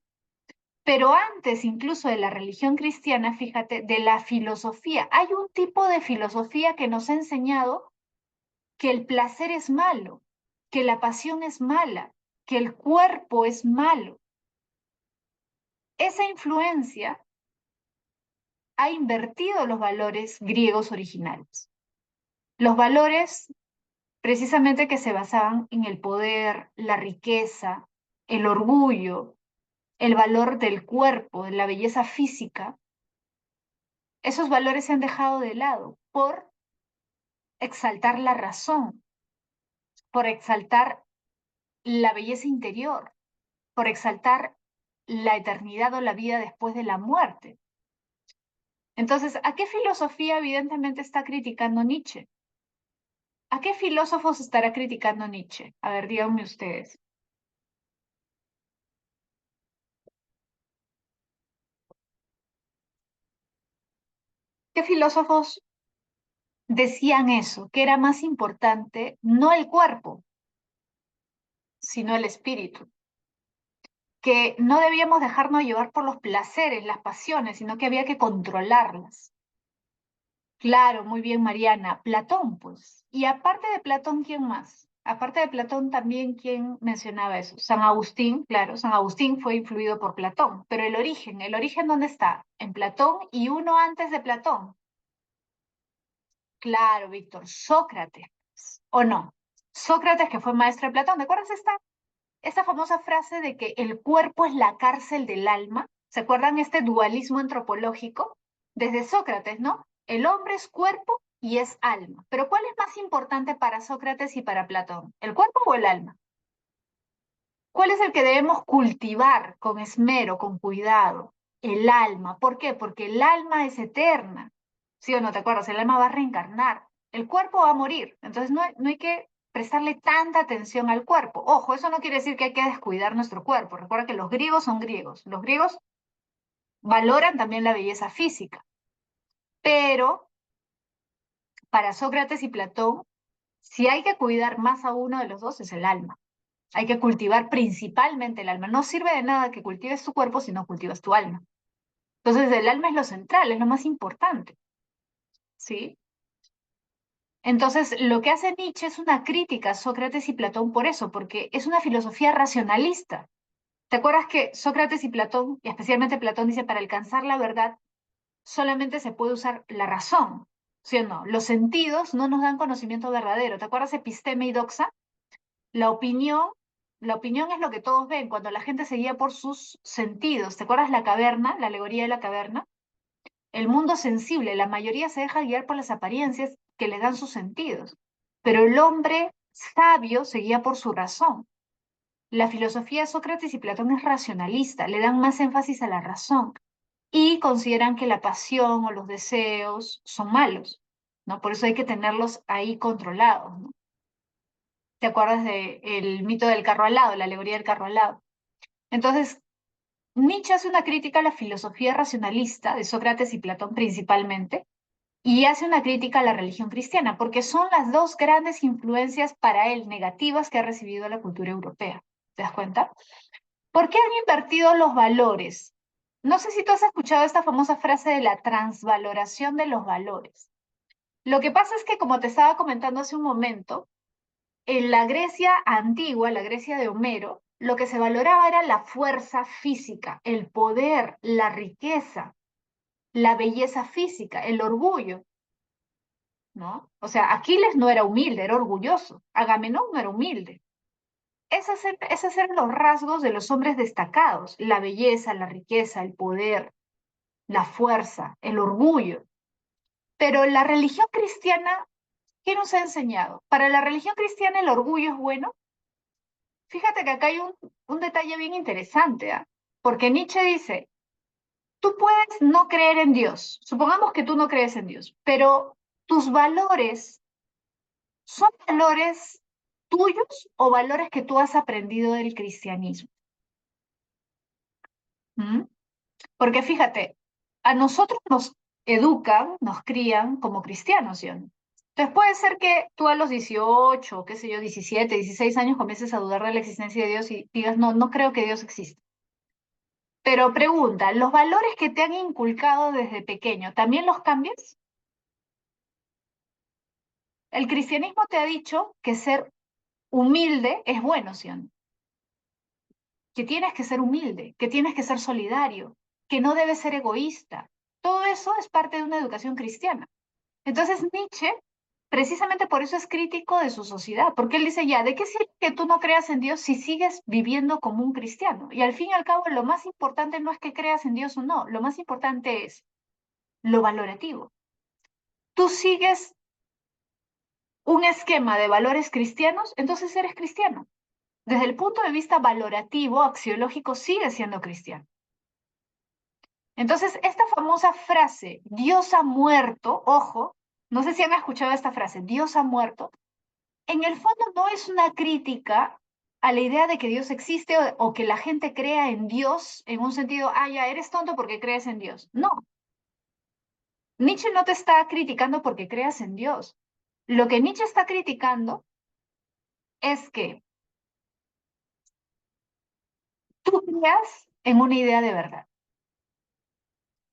pero antes incluso de la religión cristiana, fíjate, de la filosofía. Hay un tipo de filosofía que nos ha enseñado que el placer es malo, que la pasión es mala, que el cuerpo es malo. Esa influencia ha invertido los valores griegos originales. Los valores precisamente que se basaban en el poder, la riqueza, el orgullo, el valor del cuerpo, de la belleza física, esos valores se han dejado de lado por exaltar la razón, por exaltar la belleza interior, por exaltar la eternidad o la vida después de la muerte. Entonces, ¿a qué filosofía evidentemente está criticando Nietzsche? ¿A qué filósofos estará criticando Nietzsche? A ver, díganme ustedes. ¿Qué filósofos decían eso? Que era más importante no el cuerpo, sino el espíritu. Que no debíamos dejarnos llevar por los placeres, las pasiones, sino que había que controlarlas. Claro, muy bien, Mariana. Platón, pues. Y aparte de Platón, ¿quién más? Aparte de Platón, también, ¿quién mencionaba eso? San Agustín, claro, San Agustín fue influido por Platón, pero ¿el origen dónde está? En Platón y uno antes de Platón. Claro, Víctor, Sócrates, ¿o no? Sócrates, que fue maestro de Platón, ¿te acuerdas esta famosa frase de que el cuerpo es la cárcel del alma? ¿Se acuerdan este dualismo antropológico? Desde Sócrates, ¿no? El hombre es cuerpo y es alma. Pero ¿cuál es más importante para Sócrates y para Platón? ¿El cuerpo o el alma? ¿Cuál es el que debemos cultivar con esmero, con cuidado? El alma. ¿Por qué? Porque el alma es eterna. ¿Sí o no te acuerdas? El alma va a reencarnar. El cuerpo va a morir, entonces no hay que prestarle tanta atención al cuerpo. Ojo, eso no quiere decir que hay que descuidar nuestro cuerpo. Recuerda que los griegos son griegos. Los griegos valoran también la belleza física, pero para Sócrates y Platón, si hay que cuidar más a uno de los dos es el alma. Hay que cultivar principalmente el alma. No sirve de nada que cultives tu cuerpo si no cultivas tu alma. Entonces el alma es lo central, es lo más importante, ¿sí? Entonces lo que hace Nietzsche es una crítica a Sócrates y Platón por eso, porque es una filosofía racionalista. ¿Te acuerdas que Sócrates y Platón, y especialmente Platón, dice, para alcanzar la verdad solamente se puede usar la razón, ¿sí o no? Los sentidos no nos dan conocimiento verdadero. ¿Te acuerdas episteme y doxa? La opinión, la opinión es lo que todos ven cuando la gente se guía por sus sentidos. ¿Te acuerdas la caverna, la alegoría de la caverna? El mundo sensible, la mayoría se deja guiar por las apariencias que le dan sus sentidos, pero el hombre sabio se guía por su razón. La filosofía de Sócrates y Platón es racionalista, le dan más énfasis a la razón y consideran que la pasión o los deseos son malos, ¿no? Por eso hay que tenerlos ahí controlados, ¿no? ¿Te acuerdas del mito del carro alado, la alegoría del carro alado? Entonces, Nietzsche hace una crítica a la filosofía racionalista de Sócrates y Platón principalmente, y hace una crítica a la religión cristiana, porque son las dos grandes influencias para él negativas que ha recibido la cultura europea. ¿Te das cuenta? ¿Por qué han invertido los valores? No sé si tú has escuchado esta famosa frase de la transvaloración de los valores. Lo que pasa es que, como te estaba comentando hace un momento, en la Grecia antigua, la Grecia de Homero, lo que se valoraba era la fuerza física, el poder, la riqueza, la belleza física, el orgullo, ¿no? O sea, Aquiles no era humilde, era orgulloso. Agamenón no era humilde. Esos eran los rasgos de los hombres destacados, la belleza, la riqueza, el poder, la fuerza, el orgullo. Pero la religión cristiana, ¿qué nos ha enseñado? Para la religión cristiana el orgullo es bueno. Fíjate que acá hay un detalle bien interesante, ¿ah? Porque Nietzsche dice, tú puedes no creer en Dios, supongamos que tú no crees en Dios, pero tus valores son valores tuyos o valores que tú has aprendido del cristianismo. ¿Mm? Porque fíjate, a nosotros nos educan, nos crían como cristianos, ¿sí o no? Entonces puede ser que tú a los 18, qué sé yo, 17, 16 años comiences a dudar de la existencia de Dios y digas, no, no creo que Dios exista. Pero pregunta, ¿los valores que te han inculcado desde pequeño, también los cambias? El cristianismo te ha dicho que ser humilde es bueno, ¿sí o no? Que tienes que ser humilde, que tienes que ser solidario, que no debes ser egoísta. Todo eso es parte de una educación cristiana. Entonces Nietzsche, precisamente por eso es crítico de su sociedad, porque él dice ya, ¿de qué sirve que tú no creas en Dios si sigues viviendo como un cristiano? Y al fin y al cabo, lo más importante no es que creas en Dios o no, lo más importante es lo valorativo. Tú sigues un esquema de valores cristianos, entonces eres cristiano. Desde el punto de vista valorativo, axiológico, sigues siendo cristiano. Entonces, esta famosa frase, Dios ha muerto, ojo, no sé si han escuchado esta frase, Dios ha muerto, en el fondo no es una crítica a la idea de que Dios existe o que la gente crea en Dios en un sentido, ah, ya eres tonto porque crees en Dios. No, Nietzsche no te está criticando porque creas en Dios. Lo que Nietzsche está criticando es que tú creas en una idea de verdad.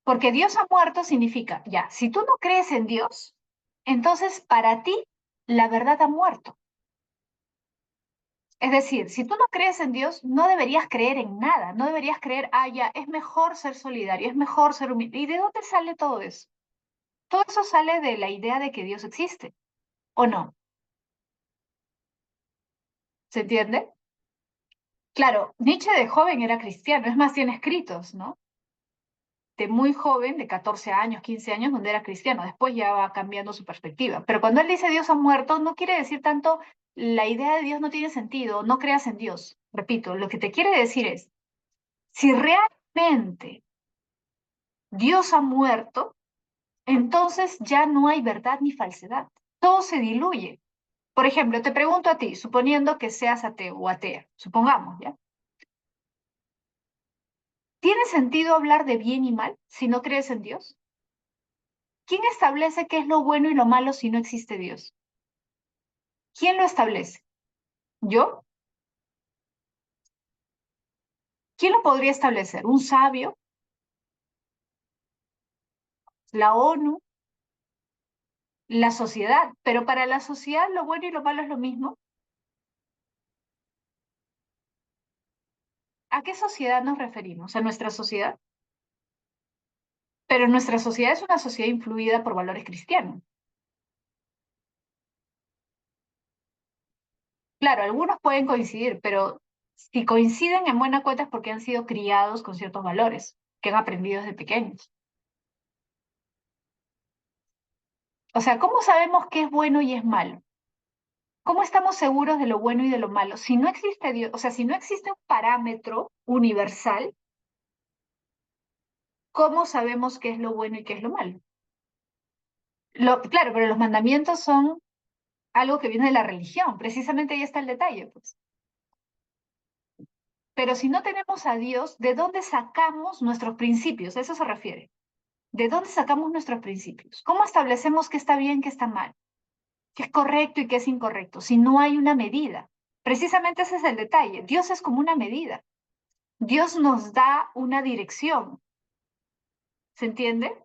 Porque Dios ha muerto significa, ya, si tú no crees en Dios, entonces para ti la verdad ha muerto. Es decir, si tú no crees en Dios, no deberías creer en nada, no deberías creer, ah, ya, es mejor ser solidario, es mejor ser humilde. ¿Y de dónde sale todo eso? Todo eso sale de la idea de que Dios existe, ¿o no? ¿Se entiende? Claro, Nietzsche de joven era cristiano, es más, tiene escritos, ¿no? De muy joven, de 14 años, 15 años, donde era cristiano. Después ya va cambiando su perspectiva. Pero cuando él dice Dios ha muerto, no quiere decir tanto la idea de Dios no tiene sentido, no creas en Dios. Repito, lo que te quiere decir es, si realmente Dios ha muerto, entonces ya no hay verdad ni falsedad. todo se diluye. Por ejemplo, te pregunto a ti, suponiendo que seas ateo o atea, supongamos, ¿ya? ¿Tiene sentido hablar de bien y mal si no crees en Dios? ¿Quién establece qué es lo bueno y lo malo si no existe Dios? ¿Quién lo establece? ¿Yo? ¿Quién lo podría establecer? ¿Un sabio? ¿La ONU? ¿La sociedad? Pero para la sociedad lo bueno y lo malo es lo mismo. ¿A qué sociedad nos referimos? ¿A nuestra sociedad? Pero nuestra sociedad es una sociedad influida por valores cristianos. Claro, algunos pueden coincidir, pero si coinciden en buena cuenta es porque han sido criados con ciertos valores que han aprendido desde pequeños. O sea, ¿cómo sabemos qué es bueno y es malo? ¿Cómo estamos seguros de lo bueno y de lo malo? Si no existe Dios, o sea, si no existe un parámetro universal, ¿cómo sabemos qué es lo bueno y qué es lo malo? Claro, pero los mandamientos son algo que viene de la religión, precisamente ahí está el detalle, pues. Pero si no tenemos a Dios, ¿de dónde sacamos nuestros principios? A eso se refiere. ¿De dónde sacamos nuestros principios? ¿Cómo establecemos qué está bien, qué está mal? ¿Qué es correcto y qué es incorrecto? Si no hay una medida. Precisamente ese es el detalle. Dios es como una medida. Dios nos da una dirección, ¿se entiende?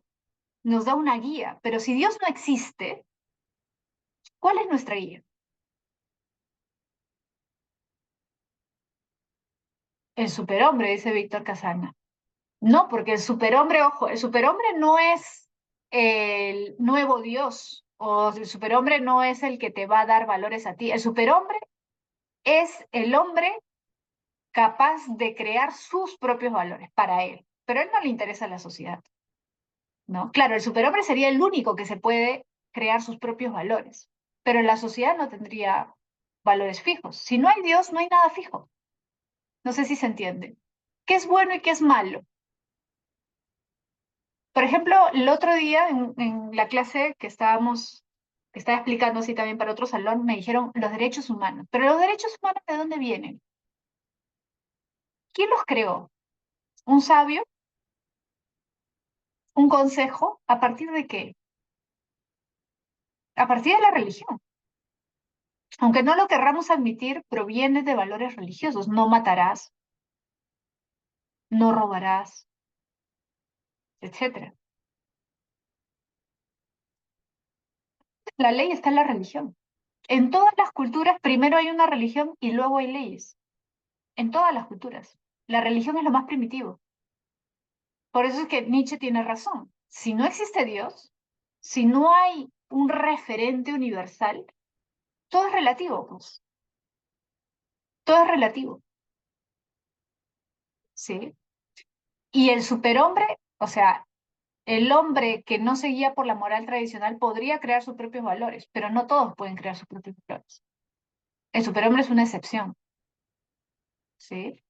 Nos da una guía. Pero si Dios no existe, ¿cuál es nuestra guía? El superhombre, dice Víctor Casana. No, porque el superhombre, ojo, el superhombre no es el nuevo Dios, o el superhombre no es el que te va a dar valores a ti. El superhombre es el hombre capaz de crear sus propios valores para él, pero a él no le interesa la sociedad, ¿no? Claro, el superhombre sería el único que se puede crear sus propios valores, pero la sociedad no tendría valores fijos. Si no hay Dios, no hay nada fijo. No sé si se entiende. ¿Qué es bueno y qué es malo? Por ejemplo, el otro día en la clase que estaba explicando así también para otro salón, me dijeron los derechos humanos. Pero los derechos humanos, ¿de dónde vienen? ¿Quién los creó? ¿Un sabio? ¿Un consejo? ¿A partir de qué? A partir de la religión. Aunque no lo querramos admitir, proviene de valores religiosos. No matarás, no robarás, etcétera. La ley está en la religión. En todas las culturas, primero hay una religión y luego hay leyes. En todas las culturas. La religión es lo más primitivo. Por eso es que Nietzsche tiene razón. Si no existe Dios, si no hay un referente universal, todo es relativo, pues. Todo es relativo, ¿sí? Y el superhombre, o sea, el hombre que no se guía por la moral tradicional podría crear sus propios valores, pero no todos pueden crear sus propios valores. El superhombre es una excepción, ¿sí?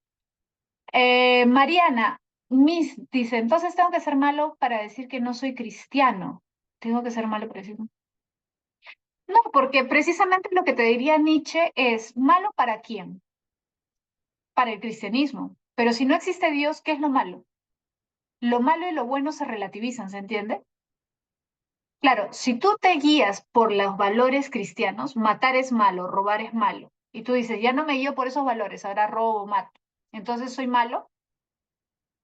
Mariana, Miss dice, entonces tengo que ser malo para decir que no soy cristiano. Tengo que ser malo para decir. No, porque precisamente lo que te diría Nietzsche es malo para quién, para el cristianismo. Pero si no existe Dios, ¿qué es lo malo? Lo malo y lo bueno se relativizan, ¿se entiende? Claro, si tú te guías por los valores cristianos, matar es malo, robar es malo, y tú dices, ya no me guío por esos valores, ahora robo, mato, entonces soy malo,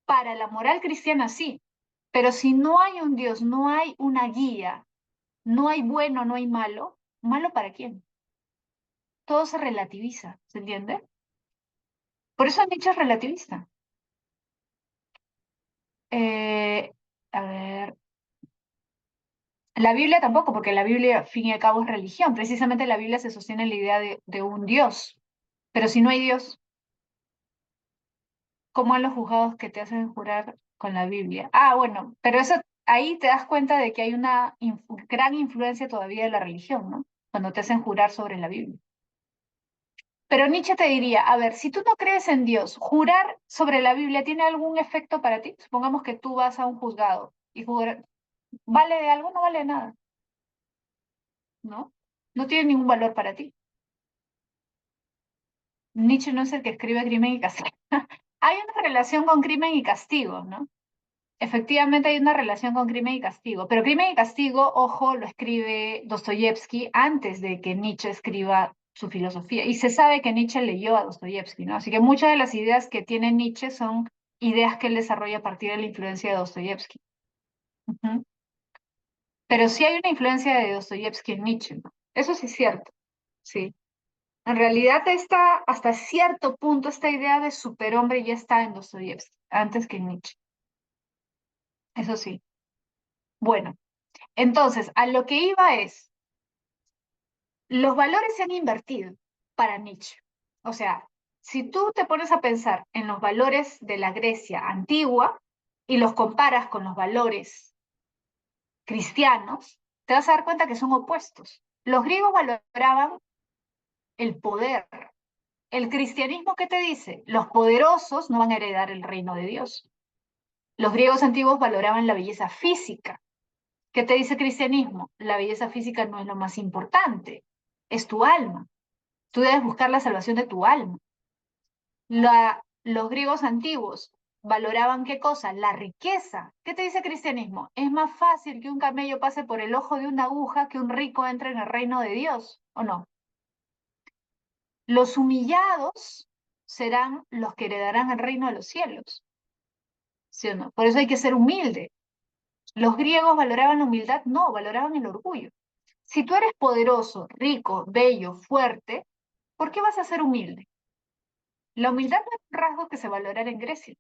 para la moral cristiana sí, pero si no hay un Dios, no hay una guía, no hay bueno, no hay malo, ¿malo para quién? Todo se relativiza, ¿se entiende? Por eso Nietzsche es relativista. Eh, a ver, la Biblia tampoco, porque la Biblia, al fin y al cabo, es religión. Precisamente la Biblia se sostiene en la idea de un Dios. Pero si no hay Dios, ¿cómo a los juzgados que te hacen jurar con la Biblia? Ah, bueno, pero eso ahí te das cuenta de que hay una gran influencia todavía de la religión, ¿no? Cuando te hacen jurar sobre la Biblia. Pero Nietzsche te diría, a ver, si tú no crees en Dios, ¿jurar sobre la Biblia tiene algún efecto para ti? Supongamos que tú vas a un juzgado y jurar, ¿vale de algo? No vale de nada. ¿no? No tiene ningún valor para ti. Nietzsche no es el que escribe Crimen y Castigo. Hay una relación con Crimen y Castigo, ¿no? Efectivamente hay una relación con Crimen y Castigo, pero Crimen y Castigo, ojo, lo escribe Dostoyevsky antes de que Nietzsche escriba su filosofía. Y se sabe que Nietzsche leyó a Dostoyevsky, ¿no? Así que muchas de las ideas que tiene Nietzsche son ideas que él desarrolla a partir de la influencia de Dostoyevsky. Ujú. Pero sí hay una influencia de Dostoyevsky en Nietzsche, ¿no? Eso sí es cierto, sí. En realidad hasta cierto punto, esta idea de superhombre ya está en Dostoyevsky, antes que en Nietzsche. Eso sí. Bueno, entonces, a lo que iba es, los valores se han invertido para Nietzsche. O sea, si tú te pones a pensar en los valores de la Grecia antigua y los comparas con los valores cristianos, te vas a dar cuenta que son opuestos. Los griegos valoraban el poder. El cristianismo, ¿qué te dice? Los poderosos no van a heredar el reino de Dios. Los griegos antiguos valoraban la belleza física. ¿Qué te dice el cristianismo? La belleza física no es lo más importante, es tu alma. Tú debes buscar la salvación de tu alma. Los griegos antiguos valoraban qué cosa? La riqueza. ¿Qué te dice el cristianismo? Es más fácil que un camello pase por el ojo de una aguja que un rico entre en el reino de Dios, ¿o no? Los humillados serán los que heredarán el reino de los cielos, ¿sí o no? Por eso hay que ser humilde. Los griegos valoraban la humildad, no, valoraban el orgullo. Si tú eres poderoso, rico, bello, fuerte, ¿por qué vas a ser humilde? La humildad no es un rasgo que se valorara en Grecia.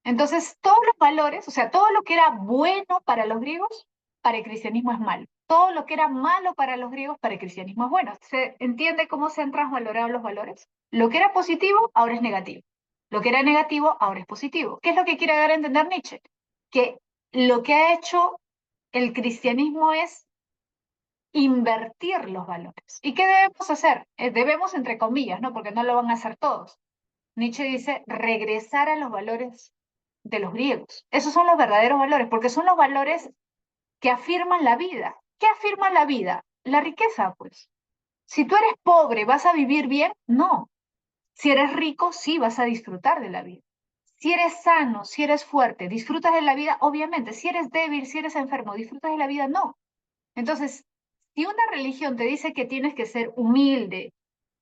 Entonces, todos los valores, o sea, todo lo que era bueno para los griegos, para el cristianismo es malo. Todo lo que era malo para los griegos, para el cristianismo es bueno. ¿Se entiende cómo se han transvalorado los valores? Lo que era positivo, ahora es negativo. Lo que era negativo, ahora es positivo. ¿Qué es lo que quiere dar a entender Nietzsche? Que lo que ha hecho el cristianismo es invertir los valores. ¿Y qué debemos hacer? Debemos, entre comillas, ¿no? Porque no lo van a hacer todos. Nietzsche dice regresar a los valores de los griegos. Esos son los verdaderos valores, porque son los valores que afirman la vida. ¿Qué afirma la vida? La riqueza, pues. Si tú eres pobre, ¿vas a vivir bien? No. Si eres rico, sí, vas a disfrutar de la vida. Si eres sano, si eres fuerte, ¿disfrutas de la vida? Obviamente. Si eres débil, si eres enfermo, ¿disfrutas de la vida? No. Entonces, si una religión te dice que tienes que ser humilde,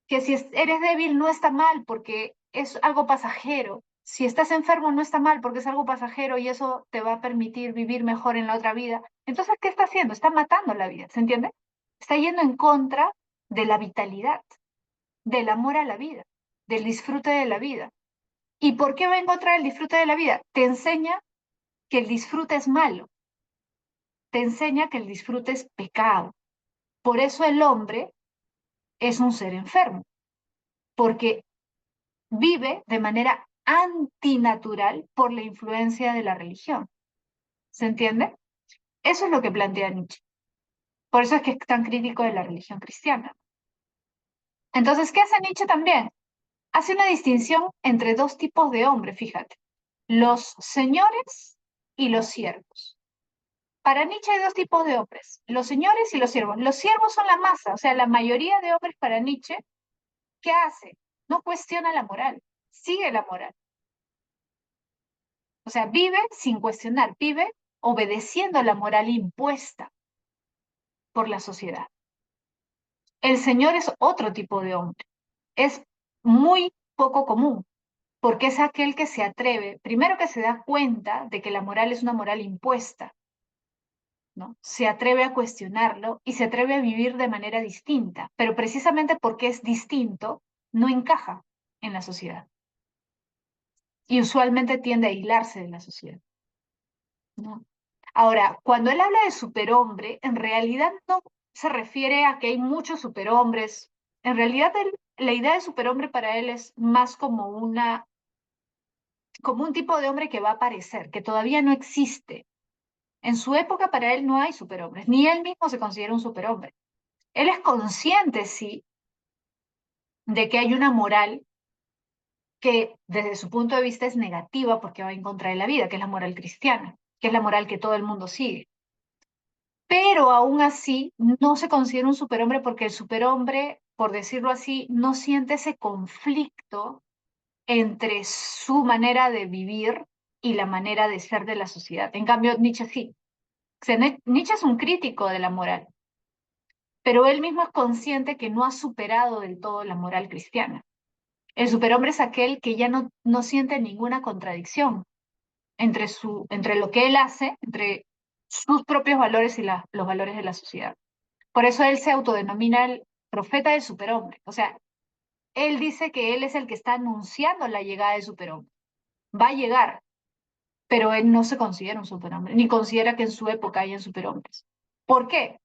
que si eres débil no está mal porque es algo pasajero. Si estás enfermo no está mal porque es algo pasajero y eso te va a permitir vivir mejor en la otra vida. Entonces, ¿qué está haciendo? Está matando la vida, ¿se entiende? Está yendo en contra de la vitalidad, del amor a la vida, del disfrute de la vida. ¿Y por qué va en contra del disfrute de la vida? Te enseña que el disfrute es malo, te enseña que el disfrute es pecado. Por eso el hombre es un ser enfermo, porque vive de manera antinatural por la influencia de la religión. ¿Se entiende? Eso es lo que plantea Nietzsche. Por eso es que es tan crítico de la religión cristiana. Entonces, ¿qué hace Nietzsche también? Hace una distinción entre dos tipos de hombres, fíjate. Los señores y los siervos. Para Nietzsche hay dos tipos de hombres, los señores y los siervos. Los siervos son la masa, o sea, la mayoría de hombres para Nietzsche, ¿qué hace? No cuestiona la moral, sigue la moral. O sea, vive sin cuestionar, vive obedeciendo la moral impuesta por la sociedad. El Señor es otro tipo de hombre. Es muy poco común, porque es aquel que se atreve, primero que se da cuenta de que la moral es una moral impuesta, ¿no? Se atreve a cuestionarlo y se atreve a vivir de manera distinta, pero precisamente porque es distinto, no encaja en la sociedad y usualmente tiende a aislarse de la sociedad, ¿no? Ahora, cuando él habla de superhombre, en realidad no se refiere a que hay muchos superhombres. En realidad, la idea de superhombre para él es más como un tipo de hombre que va a aparecer, que todavía no existe. En su época, para él no hay superhombres, ni él mismo se considera un superhombre. Él es consciente, sí, de que hay una moral que desde su punto de vista es negativa porque va en contra de la vida, que es la moral cristiana, que es la moral que todo el mundo sigue. pero aún así no se considera un superhombre porque el superhombre, por decirlo así, no siente ese conflicto entre su manera de vivir y la manera de ser de la sociedad. En cambio, Nietzsche sí. O sea, Nietzsche es un crítico de la moral, pero él mismo es consciente que no ha superado del todo la moral cristiana. El superhombre es aquel que ya no siente ninguna contradicción entre lo que él hace, entre sus propios valores y los valores de la sociedad. Por eso él se autodenomina el profeta del superhombre. O sea, él dice que él es el que está anunciando la llegada del superhombre. Va a llegar, pero él no se considera un superhombre, ni considera que en su época hayan superhombres. ¿Por qué?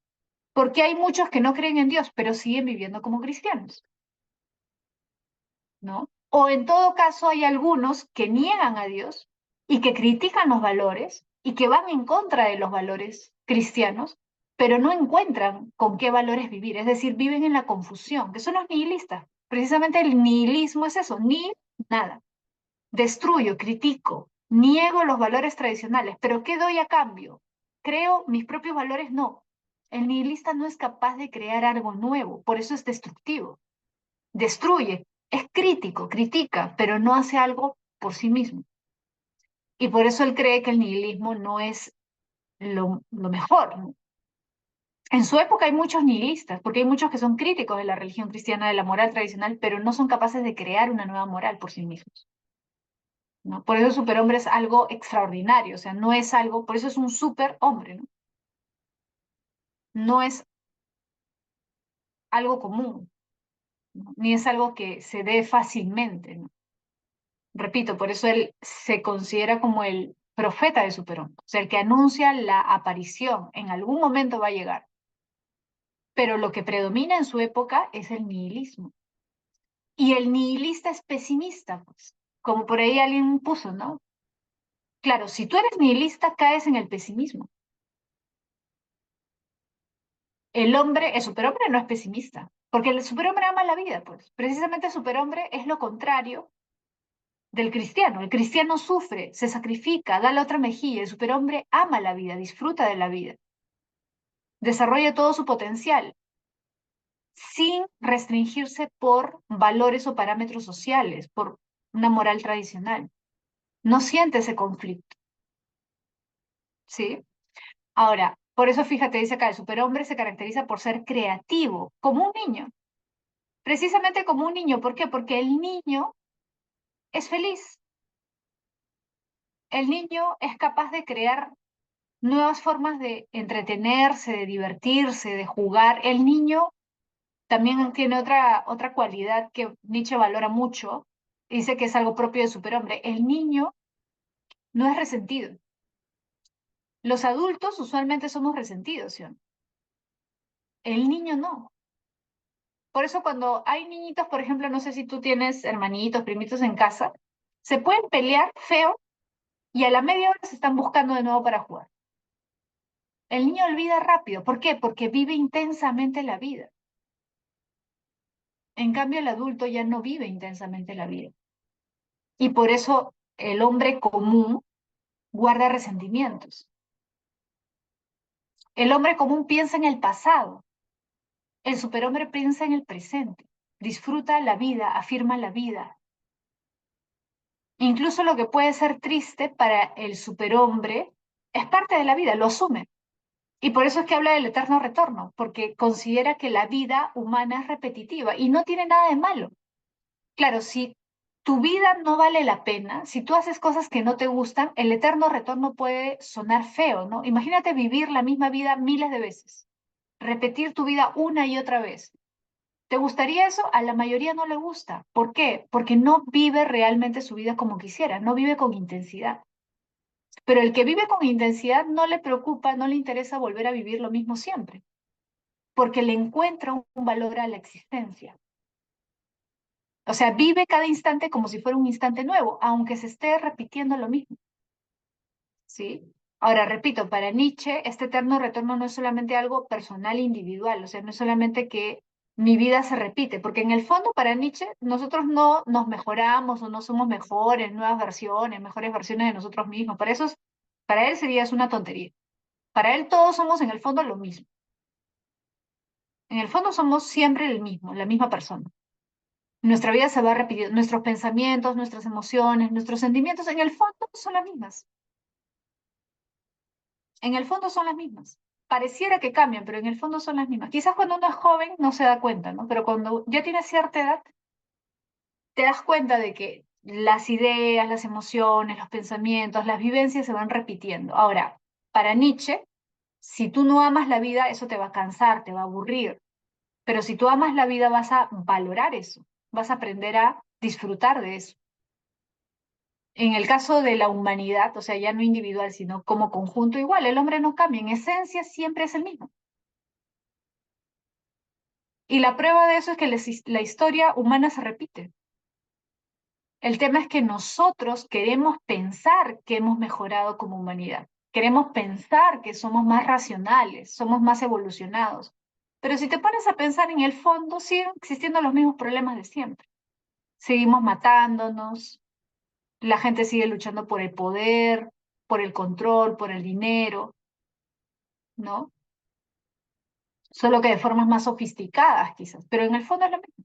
Porque hay muchos que no creen en Dios, pero siguen viviendo como cristianos, ¿no? O en todo caso hay algunos que niegan a Dios y que critican los valores y que van en contra de los valores cristianos, pero no encuentran con qué valores vivir, es decir, viven en la confusión, que son los nihilistas. Precisamente el nihilismo es eso, ni nada. Destruyo, critico, niego los valores tradicionales, pero ¿qué doy a cambio? ¿Creo mis propios valores? No. El nihilista no es capaz de crear algo nuevo, por eso es destructivo. Destruye, es crítico, critica, pero no hace algo por sí mismo. Y por eso él cree que el nihilismo no es lo mejor, ¿no? En su época hay muchos nihilistas, porque hay muchos que son críticos de la religión cristiana, de la moral tradicional, pero no son capaces de crear una nueva moral por sí mismos, ¿no? Por eso el superhombre es algo extraordinario, o sea, no es algo, por eso es un superhombre, ¿no? No es algo común, ¿no? Ni es algo que se dé fácilmente, ¿no? Repito, por eso él se considera como el profeta del superhombre, o sea, el que anuncia la aparición, en algún momento va a llegar. Pero lo que predomina en su época es el nihilismo. Y el nihilista es pesimista, pues, como por ahí alguien puso, ¿no? Claro, si tú eres nihilista, caes en el pesimismo. El superhombre no es pesimista, porque el superhombre ama la vida, pues. Precisamente el superhombre es lo contrario del cristiano. El cristiano sufre, se sacrifica, da la otra mejilla. El superhombre ama la vida, disfruta de la vida, desarrolla todo su potencial, sin restringirse por valores o parámetros sociales, por una moral tradicional. No siente ese conflicto, ¿sí? Ahora, por eso fíjate, dice acá, el superhombre se caracteriza por ser creativo, como un niño, precisamente como un niño. ¿Por qué? Porque el niño es feliz. El niño es capaz de crear nuevas formas de entretenerse, de divertirse, de jugar. El niño también tiene otra cualidad que Nietzsche valora mucho, dice que es algo propio del superhombre. El niño no es resentido. Los adultos usualmente somos resentidos, ¿sí o no? El niño no. Por eso cuando hay niñitos, por ejemplo, no sé si tú tienes hermanitos, primitos en casa, se pueden pelear feo y a la media hora se están buscando de nuevo para jugar. El niño olvida rápido. ¿Por qué? Porque vive intensamente la vida. En cambio, el adulto ya no vive intensamente la vida. Y por eso el hombre común guarda resentimientos. El hombre común piensa en el pasado. El superhombre piensa en el presente. Disfruta la vida, afirma la vida. Incluso lo que puede ser triste para el superhombre es parte de la vida, lo asume. Y por eso es que habla del eterno retorno, porque considera que la vida humana es repetitiva y no tiene nada de malo. Claro, si tu vida no vale la pena, si tú haces cosas que no te gustan, el eterno retorno puede sonar feo, ¿no? Imagínate vivir la misma vida miles de veces, repetir tu vida una y otra vez. ¿Te gustaría eso? A la mayoría no le gusta. ¿Por qué? Porque no vive realmente su vida como quisiera, no vive con intensidad. Pero el que vive con intensidad no le preocupa, no le interesa volver a vivir lo mismo siempre, porque le encuentra un valor a la existencia. O sea, vive cada instante como si fuera un instante nuevo, aunque se esté repitiendo lo mismo, ¿sí? Ahora, repito, para Nietzsche, este eterno retorno no es solamente algo personal e individual, o sea, no es solamente que mi vida se repite, porque en el fondo para Nietzsche nosotros no nos mejoramos o no somos mejores, nuevas versiones, mejores versiones de nosotros mismos. Para él sería es una tontería. Para él todos somos en el fondo lo mismo. En el fondo somos siempre el mismo, la misma persona. Nuestra vida se va repitiendo, nuestros pensamientos, nuestras emociones, nuestros sentimientos, en el fondo son las mismas. En el fondo son las mismas. Pareciera que cambian, pero en el fondo son las mismas. Quizás cuando uno es joven no se da cuenta, ¿no? Pero cuando ya tienes cierta edad, te das cuenta de que las ideas, las emociones, los pensamientos, las vivencias se van repitiendo. Ahora, para Nietzsche, si tú no amas la vida, eso te va a cansar, te va a aburrir. Pero si tú amas la vida, vas a valorar eso, vas a aprender a disfrutar de eso. En el caso de la humanidad, o sea, ya no individual, sino como conjunto igual, el hombre no cambia, en esencia siempre es el mismo. Y la prueba de eso es que la historia humana se repite. El tema es que nosotros queremos pensar que hemos mejorado como humanidad. Queremos pensar que somos más racionales, somos más evolucionados. Pero si te pones a pensar en el fondo, siguen existiendo los mismos problemas de siempre. Seguimos matándonos, la gente sigue luchando por el poder, por el control, por el dinero, ¿no? Solo que de formas más sofisticadas quizás, pero en el fondo es lo mismo.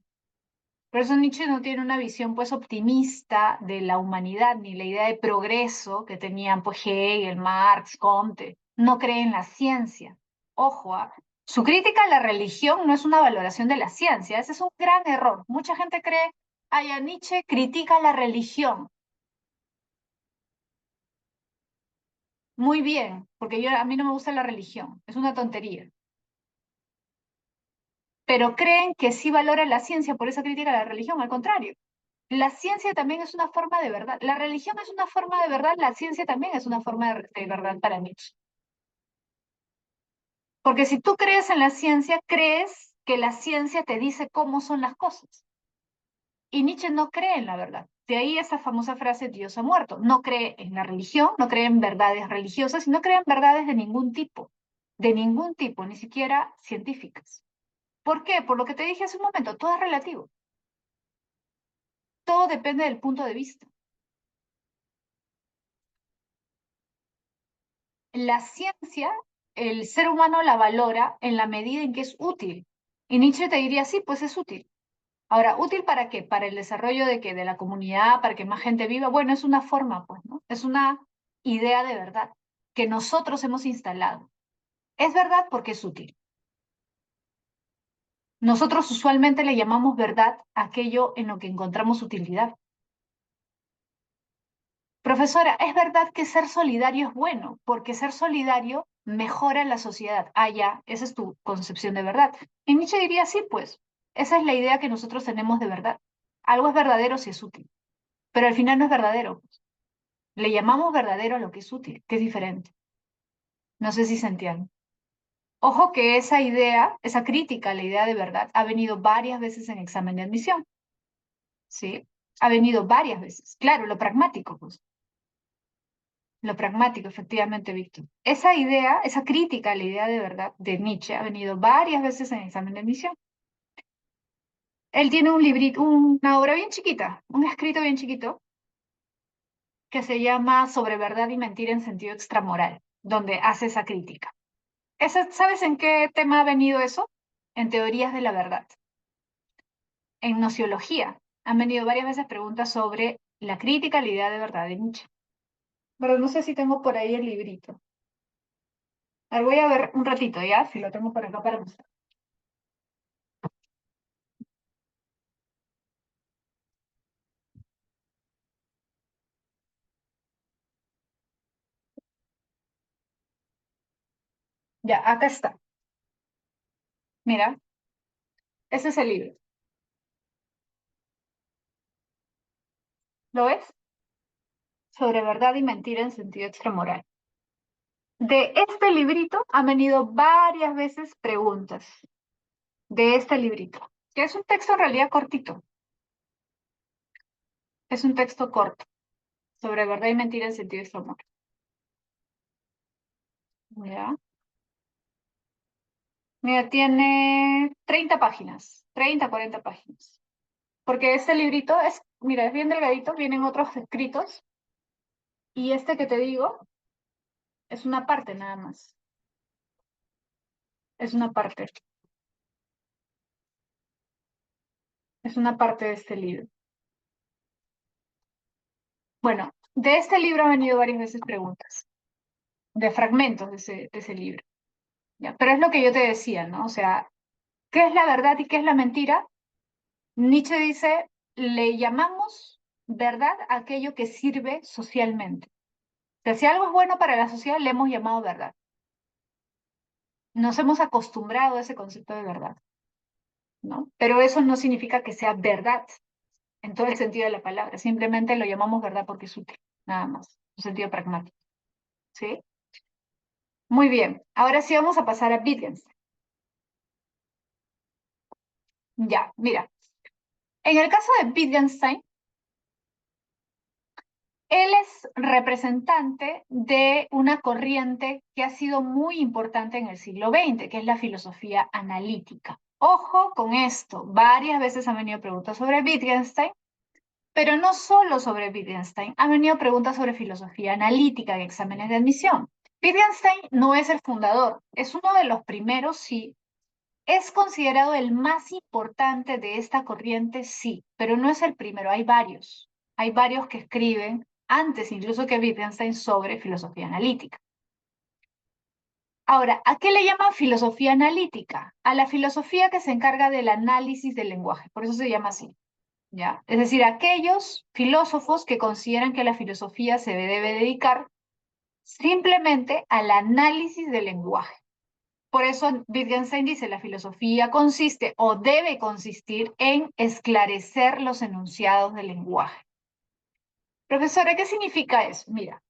Por eso Nietzsche no tiene una visión pues optimista de la humanidad ni la idea de progreso que tenían pues Hegel, Marx, Comte. No cree en la ciencia. Ojo, ¿ah? Su crítica a la religión no es una valoración de la ciencia, ese es un gran error. Mucha gente cree, ay, a Nietzsche critica la religión. Muy bien, porque a mí no me gusta la religión, es una tontería. Pero creen que sí valora la ciencia por esa crítica a la religión, al contrario. La ciencia también es una forma de verdad. La religión es una forma de verdad, la ciencia también es una forma de verdad para Nietzsche. Porque si tú crees en la ciencia, crees que la ciencia te dice cómo son las cosas. Y Nietzsche no cree en la verdad. De ahí esa famosa frase, Dios ha muerto. No cree en la religión, no cree en verdades religiosas y no cree en verdades de ningún tipo, ni siquiera científicas. ¿Por qué? Por lo que te dije hace un momento, todo es relativo. Todo depende del punto de vista. La ciencia, el ser humano la valora en la medida en que es útil. Y Nietzsche te diría, sí, pues es útil. Ahora, ¿útil para qué? Para el desarrollo de que de la comunidad, para que más gente viva. Bueno, es una forma, pues, ¿no? Es una idea de verdad que nosotros hemos instalado. Es verdad porque es útil. Nosotros usualmente le llamamos verdad aquello en lo que encontramos utilidad. Profesora, es verdad que ser solidario es bueno, porque ser solidario mejora la sociedad. Ah, ya, esa es tu concepción de verdad. Y Nietzsche diría, sí, pues, esa es la idea que nosotros tenemos de verdad. Algo es verdadero si es útil, pero al final no es verdadero. Le llamamos verdadero a lo que es útil, que es diferente. No sé si se entiende. Ojo que esa idea, esa crítica a la idea de verdad, ha venido varias veces en examen de admisión, ¿sí? Ha venido varias veces. Claro, lo pragmático, pues. Lo pragmático, efectivamente, Víctor. Esa idea, esa crítica a la idea de verdad de Nietzsche ha venido varias veces en examen de admisión. Él tiene un librito, una obra bien chiquita, un escrito bien chiquito, que se llama Sobre verdad y mentira en sentido extramoral, donde hace esa crítica. ¿Sabes en qué tema ha venido eso? En teorías de la verdad. En nociología han venido varias veces preguntas sobre la crítica a la idea de verdad de Nietzsche. Pero no sé si tengo por ahí el librito. A ver, voy a ver un ratito, ¿ya? Si lo tengo por acá para mostrar. Ya, acá está. Mira, ese es el libro. ¿Lo ves? Sobre verdad y mentira en sentido extramoral. De este librito han venido varias veces preguntas. De este librito. Que es un texto en realidad cortito. Es un texto corto. Sobre verdad y mentira en sentido extramoral. ¿Ya? Mira, tiene 30 páginas. 30, 40 páginas. Porque este librito es, mira, es bien delgadito. Vienen otros escritos. Y este que te digo es una parte nada más. Es una parte. Es una parte de este libro. Bueno, de este libro han venido varias veces preguntas, de fragmentos de ese libro. ¿Ya? Pero es lo que yo te decía, ¿no? O sea, ¿qué es la verdad y qué es la mentira? Nietzsche dice, le llamamos verdad a aquello que sirve socialmente. O sea, si algo es bueno para la sociedad, le hemos llamado verdad. Nos hemos acostumbrado a ese concepto de verdad, ¿no? Pero eso no significa que sea verdad en todo el sentido de la palabra. Simplemente lo llamamos verdad porque es útil, nada más, en un sentido pragmático, ¿sí? Muy bien, ahora sí vamos a pasar a Wittgenstein. Ya, mira, en el caso de Wittgenstein, él es representante de una corriente que ha sido muy importante en el siglo XX, que es la filosofía analítica. Ojo con esto, varias veces han venido preguntas sobre Wittgenstein, pero no solo sobre Wittgenstein, han venido preguntas sobre filosofía analítica en exámenes de admisión. Wittgenstein no es el fundador, es uno de los primeros, sí. ¿Es considerado el más importante de esta corriente? Sí, pero no es el primero, hay varios. Hay varios que escriben antes incluso que Wittgenstein sobre filosofía analítica. Ahora, ¿a qué le llaman filosofía analítica? A la filosofía que se encarga del análisis del lenguaje, por eso se llama así, ¿ya? Es decir, aquellos filósofos que consideran que la filosofía se debe dedicar simplemente al análisis del lenguaje. Por eso Wittgenstein dice, la filosofía consiste o debe consistir en esclarecer los enunciados del lenguaje. Profesora, ¿qué significa eso? Mira,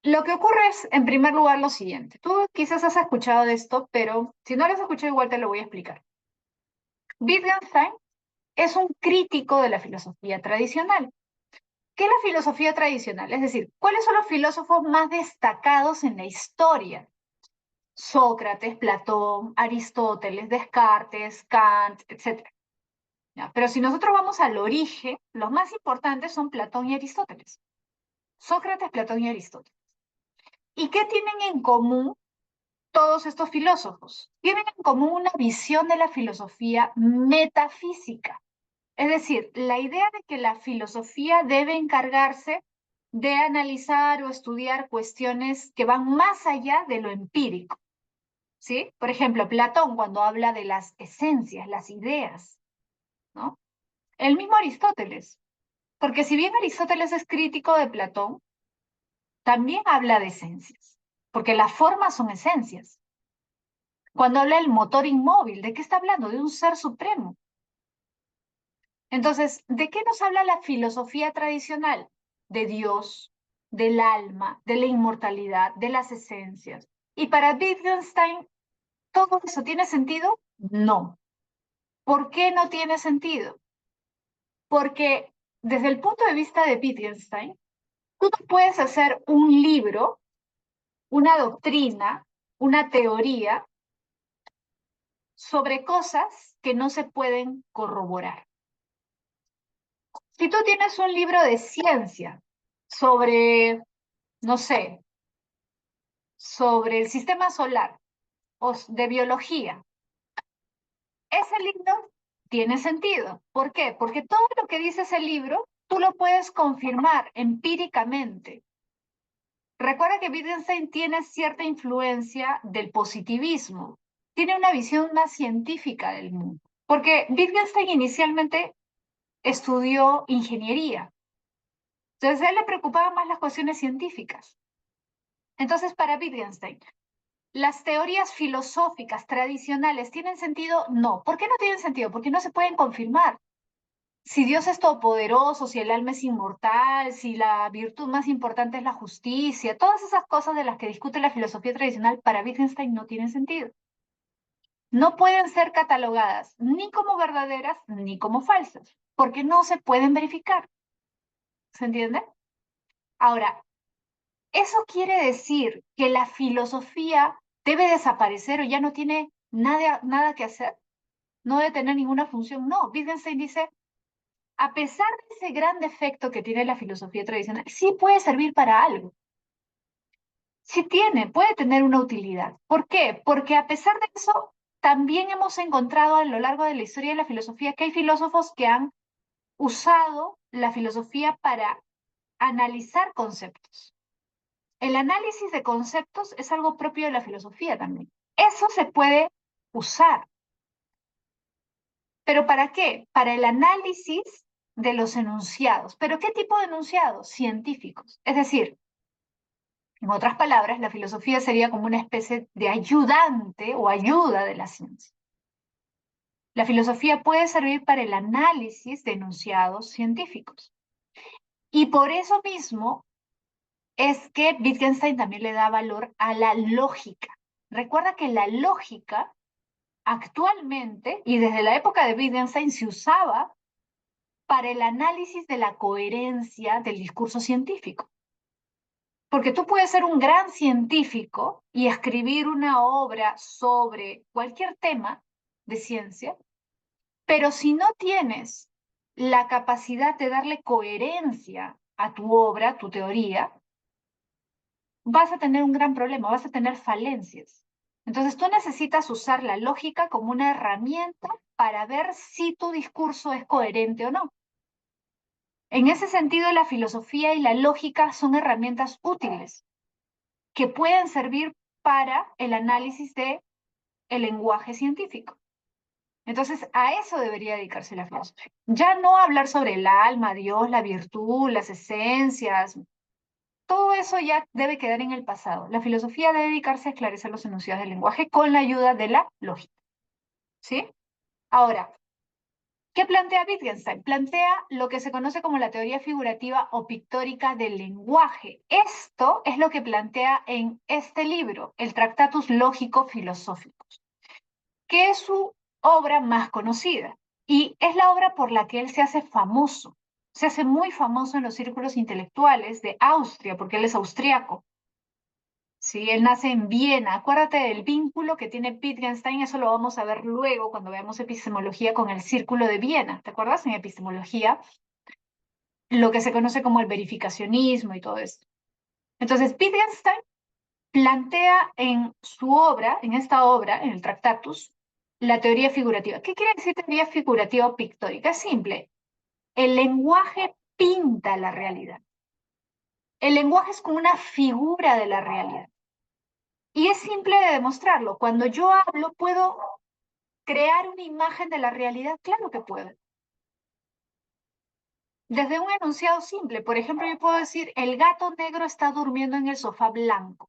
lo que ocurre es, en primer lugar, lo siguiente. Tú quizás has escuchado de esto, pero si no lo has escuchado, igual te lo voy a explicar. Wittgenstein es un crítico de la filosofía tradicional. ¿Qué es la filosofía tradicional? Es decir, ¿cuáles son los filósofos más destacados en la historia? Sócrates, Platón, Aristóteles, Descartes, Kant, etc. ¿Ya? Pero si nosotros vamos al origen, los más importantes son Platón y Aristóteles. Sócrates, Platón y Aristóteles. ¿Y qué tienen en común todos estos filósofos? Tienen en común una visión de la filosofía metafísica. Es decir, la idea de que la filosofía debe encargarse de analizar o estudiar cuestiones que van más allá de lo empírico. ¿Sí? Por ejemplo, Platón cuando habla de las esencias, las ideas, ¿no? El mismo Aristóteles, porque si bien Aristóteles es crítico de Platón, también habla de esencias, porque las formas son esencias. Cuando habla del motor inmóvil, ¿de qué está hablando? De un ser supremo. Entonces, ¿de qué nos habla la filosofía tradicional? De Dios, del alma, de la inmortalidad, de las esencias. ¿Y para Wittgenstein todo eso tiene sentido? No. ¿Por qué no tiene sentido? Porque desde el punto de vista de Wittgenstein, tú no puedes hacer un libro, una doctrina, una teoría sobre cosas que no se pueden corroborar. Si tú tienes un libro de ciencia sobre, no sé, sobre el sistema solar o de biología, ese libro tiene sentido. ¿Por qué? Porque todo lo que dice ese libro, tú lo puedes confirmar empíricamente. Recuerda que Wittgenstein tiene cierta influencia del positivismo, tiene una visión más científica del mundo, porque Wittgenstein inicialmente estudió ingeniería, entonces a él le preocupaban más las cuestiones científicas. Entonces, para Wittgenstein, ¿las teorías filosóficas tradicionales tienen sentido? No. ¿Por qué no tienen sentido? Porque no se pueden confirmar. Si Dios es todopoderoso, si el alma es inmortal, si la virtud más importante es la justicia, todas esas cosas de las que discute la filosofía tradicional para Wittgenstein no tienen sentido. No pueden ser catalogadas ni como verdaderas ni como falsas, porque no se pueden verificar. ¿Se entiende? Ahora, ¿eso quiere decir que la filosofía debe desaparecer o ya no tiene nada que hacer? ¿No debe tener ninguna función? No, Wittgenstein dice, a pesar de ese gran defecto que tiene la filosofía tradicional, sí puede servir para algo. Sí puede tener una utilidad. ¿Por qué? Porque a pesar de eso, también hemos encontrado a lo largo de la historia de la filosofía que hay filósofos que han usado la filosofía para analizar conceptos. El análisis de conceptos es algo propio de la filosofía también. Eso se puede usar. ¿Pero para qué? Para el análisis de los enunciados. ¿Pero qué tipo de enunciados? Científicos. Es decir, en otras palabras, la filosofía sería como una especie de ayudante o ayuda de la ciencia. La filosofía puede servir para el análisis de enunciados científicos. Y por eso mismo es que Wittgenstein también le da valor a la lógica. Recuerda que la lógica actualmente, y desde la época de Wittgenstein, se usaba para el análisis de la coherencia del discurso científico. Porque tú puedes ser un gran científico y escribir una obra sobre cualquier tema de ciencia, pero si no tienes la capacidad de darle coherencia a tu obra, tu teoría, vas a tener un gran problema, vas a tener falencias. Entonces tú necesitas usar la lógica como una herramienta para ver si tu discurso es coherente o no. En ese sentido, la filosofía y la lógica son herramientas útiles que pueden servir para el análisis de el lenguaje científico. Entonces, a eso debería dedicarse la filosofía. Ya no hablar sobre el alma, Dios, la virtud, las esencias, todo eso ya debe quedar en el pasado. La filosofía debe dedicarse a esclarecer los enunciados del lenguaje con la ayuda de la lógica. ¿Sí? Ahora, ¿qué plantea Wittgenstein? Plantea lo que se conoce como la teoría figurativa o pictórica del lenguaje. Esto es lo que plantea en este libro, el Tractatus Lógico-Filosóficos, que es su obra más conocida y es la obra por la que él se hace famoso. Se hace muy famoso en los círculos intelectuales de Austria, porque él es austriaco. Sí, él nace en Viena. Acuérdate del vínculo que tiene Wittgenstein, eso lo vamos a ver luego cuando veamos epistemología con el Círculo de Viena. ¿Te acuerdas? En epistemología, lo que se conoce como el verificacionismo y todo esto. Entonces, Wittgenstein plantea en su obra, en esta obra, en el Tractatus, la teoría figurativa. ¿Qué quiere decir teoría figurativa o pictórica? Es simple. El lenguaje pinta la realidad. El lenguaje es como una figura de la realidad. Y es simple de demostrarlo. Cuando yo hablo, puedo crear una imagen de la realidad. Claro que puedo. Desde un enunciado simple. Por ejemplo, yo puedo decir, el gato negro está durmiendo en el sofá blanco.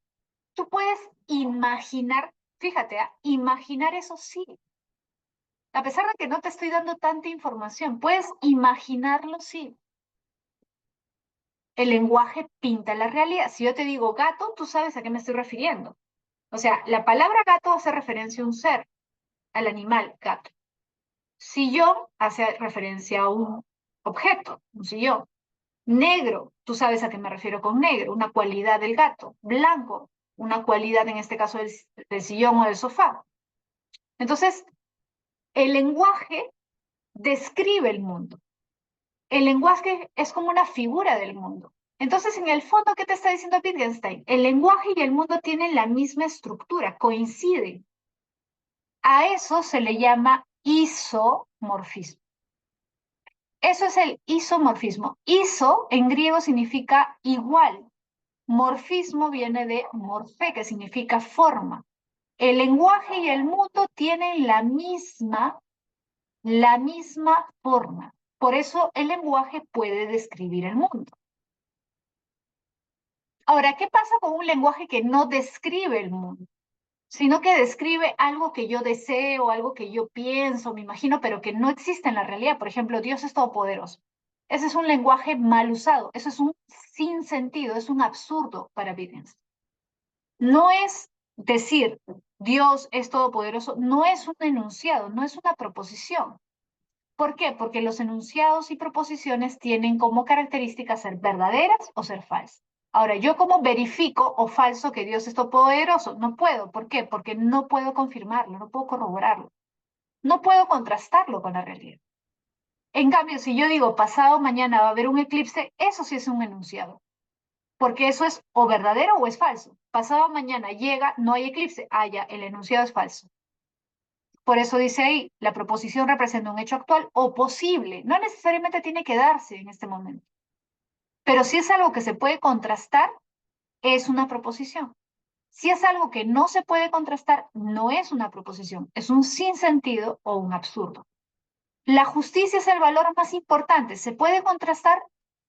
Tú puedes imaginar, fíjate, imaginar eso sí. A pesar de que no te estoy dando tanta información, puedes imaginarlo sí. El lenguaje pinta la realidad. Si yo te digo gato, tú sabes a qué me estoy refiriendo. O sea, la palabra gato hace referencia a un ser, al animal gato. Sillón hace referencia a un objeto, un sillón. Negro, tú sabes a qué me refiero con negro, una cualidad del gato. Blanco, una cualidad en este caso del sillón o del sofá. Entonces, el lenguaje describe el mundo. El lenguaje es como una figura del mundo. Entonces, en el fondo, ¿qué te está diciendo Wittgenstein? El lenguaje y el mundo tienen la misma estructura, coinciden. A eso se le llama isomorfismo. Eso es el isomorfismo. Iso en griego significa igual. Morfismo viene de morfe, que significa forma. El lenguaje y el mundo tienen la misma forma. Por eso el lenguaje puede describir el mundo. Ahora, ¿qué pasa con un lenguaje que no describe el mundo? Sino que describe algo que yo deseo, algo que yo pienso, me imagino, pero que no existe en la realidad. Por ejemplo, Dios es todopoderoso. Ese es un lenguaje mal usado, eso es un sinsentido, es un absurdo para Wittgenstein. No es decir Dios es todopoderoso, no es un enunciado, no es una proposición. ¿Por qué? Porque los enunciados y proposiciones tienen como característica ser verdaderas o ser falsas. Ahora, ¿yo cómo verifico o falso que Dios es todopoderoso? No puedo. ¿Por qué? Porque no puedo confirmarlo, no puedo corroborarlo, no puedo contrastarlo con la realidad. En cambio, si yo digo pasado mañana va a haber un eclipse, eso sí es un enunciado. porque eso es o verdadero o es falso. Pasado mañana llega, no hay eclipse, ya, el enunciado es falso. Por eso dice ahí, la proposición representa un hecho actual o posible, no necesariamente tiene que darse en este momento. Pero si es algo que se puede contrastar, es una proposición. Si es algo que no se puede contrastar, no es una proposición, es un sinsentido o un absurdo. ¿La justicia es el valor más importante? ¿Se puede contrastar?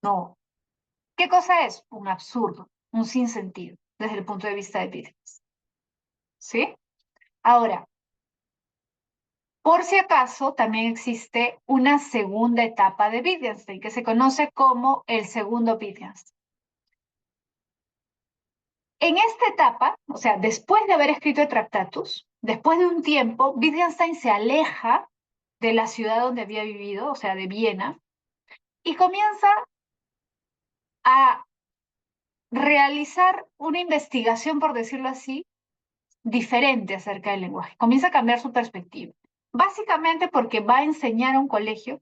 No. ¿Qué cosa es? Un absurdo, un sinsentido, desde el punto de vista de Wittgenstein. ¿Sí? Ahora, por si acaso, también existe una segunda etapa de Wittgenstein, que se conoce como el segundo Wittgenstein. En esta etapa, o sea, después de haber escrito el Tractatus, después de un tiempo, Wittgenstein se aleja de la ciudad donde había vivido, o sea, de Viena, y comienza a realizar una investigación, por decirlo así, diferente acerca del lenguaje. Comienza a cambiar su perspectiva. Básicamente porque va a enseñar a un colegio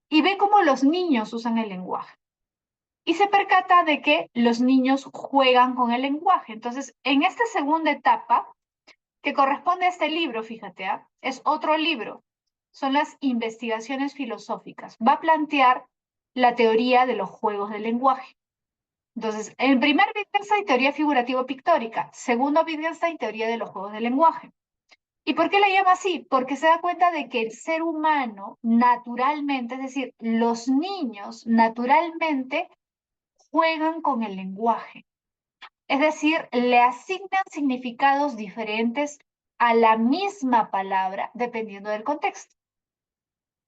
y ve cómo los niños usan el lenguaje. Y se percata de que los niños juegan con el lenguaje. Entonces, en esta segunda etapa, que corresponde a este libro, fíjate, es otro libro, son las investigaciones filosóficas. Va a plantear la teoría de los juegos del lenguaje. Entonces, en primer Wittgenstein, teoría figurativo-pictórica. Segundo Wittgenstein, teoría de los juegos del lenguaje. ¿Y por qué la llama así? Porque se da cuenta de que el ser humano naturalmente, es decir, los niños naturalmente juegan con el lenguaje. Es decir, le asignan significados diferentes a la misma palabra dependiendo del contexto.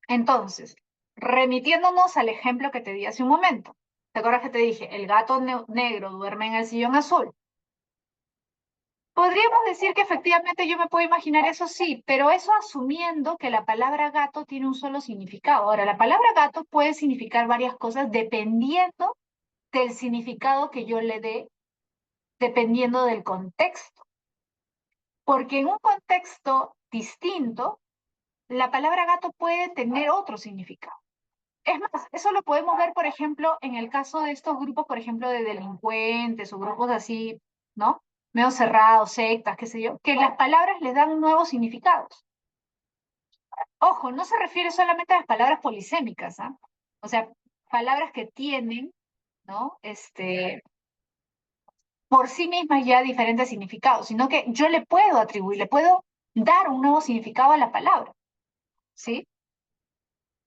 Entonces, remitiéndonos al ejemplo que te di hace un momento. ¿Te acuerdas que te dije, el gato negro duerme en el sillón azul? Podríamos decir que efectivamente yo me puedo imaginar eso, sí, pero eso asumiendo que la palabra gato tiene un solo significado. Ahora, la palabra gato puede significar varias cosas dependiendo del significado que yo le dé, dependiendo del contexto. Porque en un contexto distinto, la palabra gato puede tener otro significado. Es más, eso lo podemos ver, por ejemplo, en el caso de estos grupos, por ejemplo, de delincuentes o grupos así, ¿no? Medio cerrados, sectas, qué sé yo, que las palabras les dan nuevos significados. Ojo, no se refiere solamente a las palabras polisémicas, ¿ah? O sea, palabras que tienen, ¿no? Por sí mismas ya diferentes significados, sino que yo le puedo atribuir, le puedo dar un nuevo significado a la palabra, ¿sí?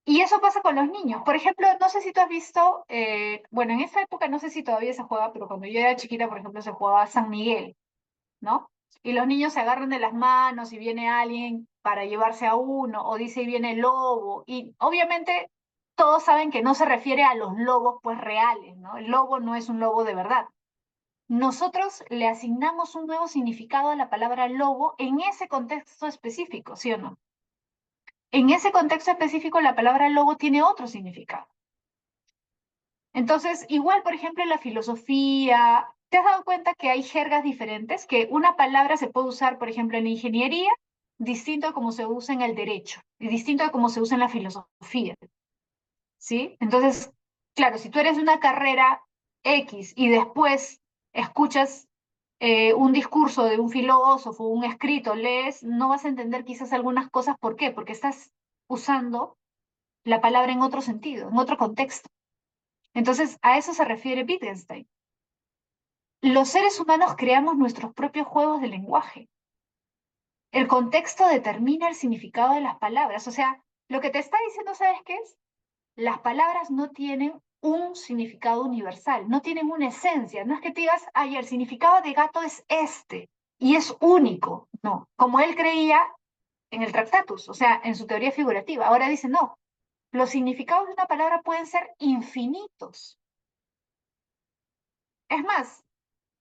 Y eso pasa con los niños. Por ejemplo, no sé si tú has visto, bueno, en esa época no sé si todavía se juega, pero cuando yo era chiquita, por ejemplo, se jugaba San Miguel, ¿no? Y los niños se agarran de las manos y viene alguien para llevarse a uno, o dice y viene el lobo. Y obviamente todos saben que no se refiere a los lobos pues reales, ¿no? El lobo no es un lobo de verdad. Nosotros le asignamos un nuevo significado a la palabra lobo en ese contexto específico, ¿sí o no? En ese contexto específico, la palabra lobo tiene otro significado. Entonces, igual, por ejemplo, en la filosofía, ¿te has dado cuenta que hay jergas diferentes? Que una palabra se puede usar, por ejemplo, en la ingeniería, distinto a como se usa en el derecho, y distinto a como se usa en la filosofía, ¿sí? Entonces, claro, si tú eres de una carrera X y después escuchas un discurso de un filósofo, un escrito, lees, no vas a entender quizás algunas cosas. ¿Por qué? Porque estás usando la palabra en otro sentido, en otro contexto. Entonces, a eso se refiere Wittgenstein. Los seres humanos creamos nuestros propios juegos de lenguaje. El contexto determina el significado de las palabras. O sea, lo que te está diciendo, ¿sabes qué es? Las palabras no tienen un significado universal, no tienen una esencia. No es que te digas, ay, el significado de gato es este y es único. No, como él creía en el Tractatus, o sea, en su teoría figurativa. Ahora dice, no, los significados de una palabra pueden ser infinitos. Es más,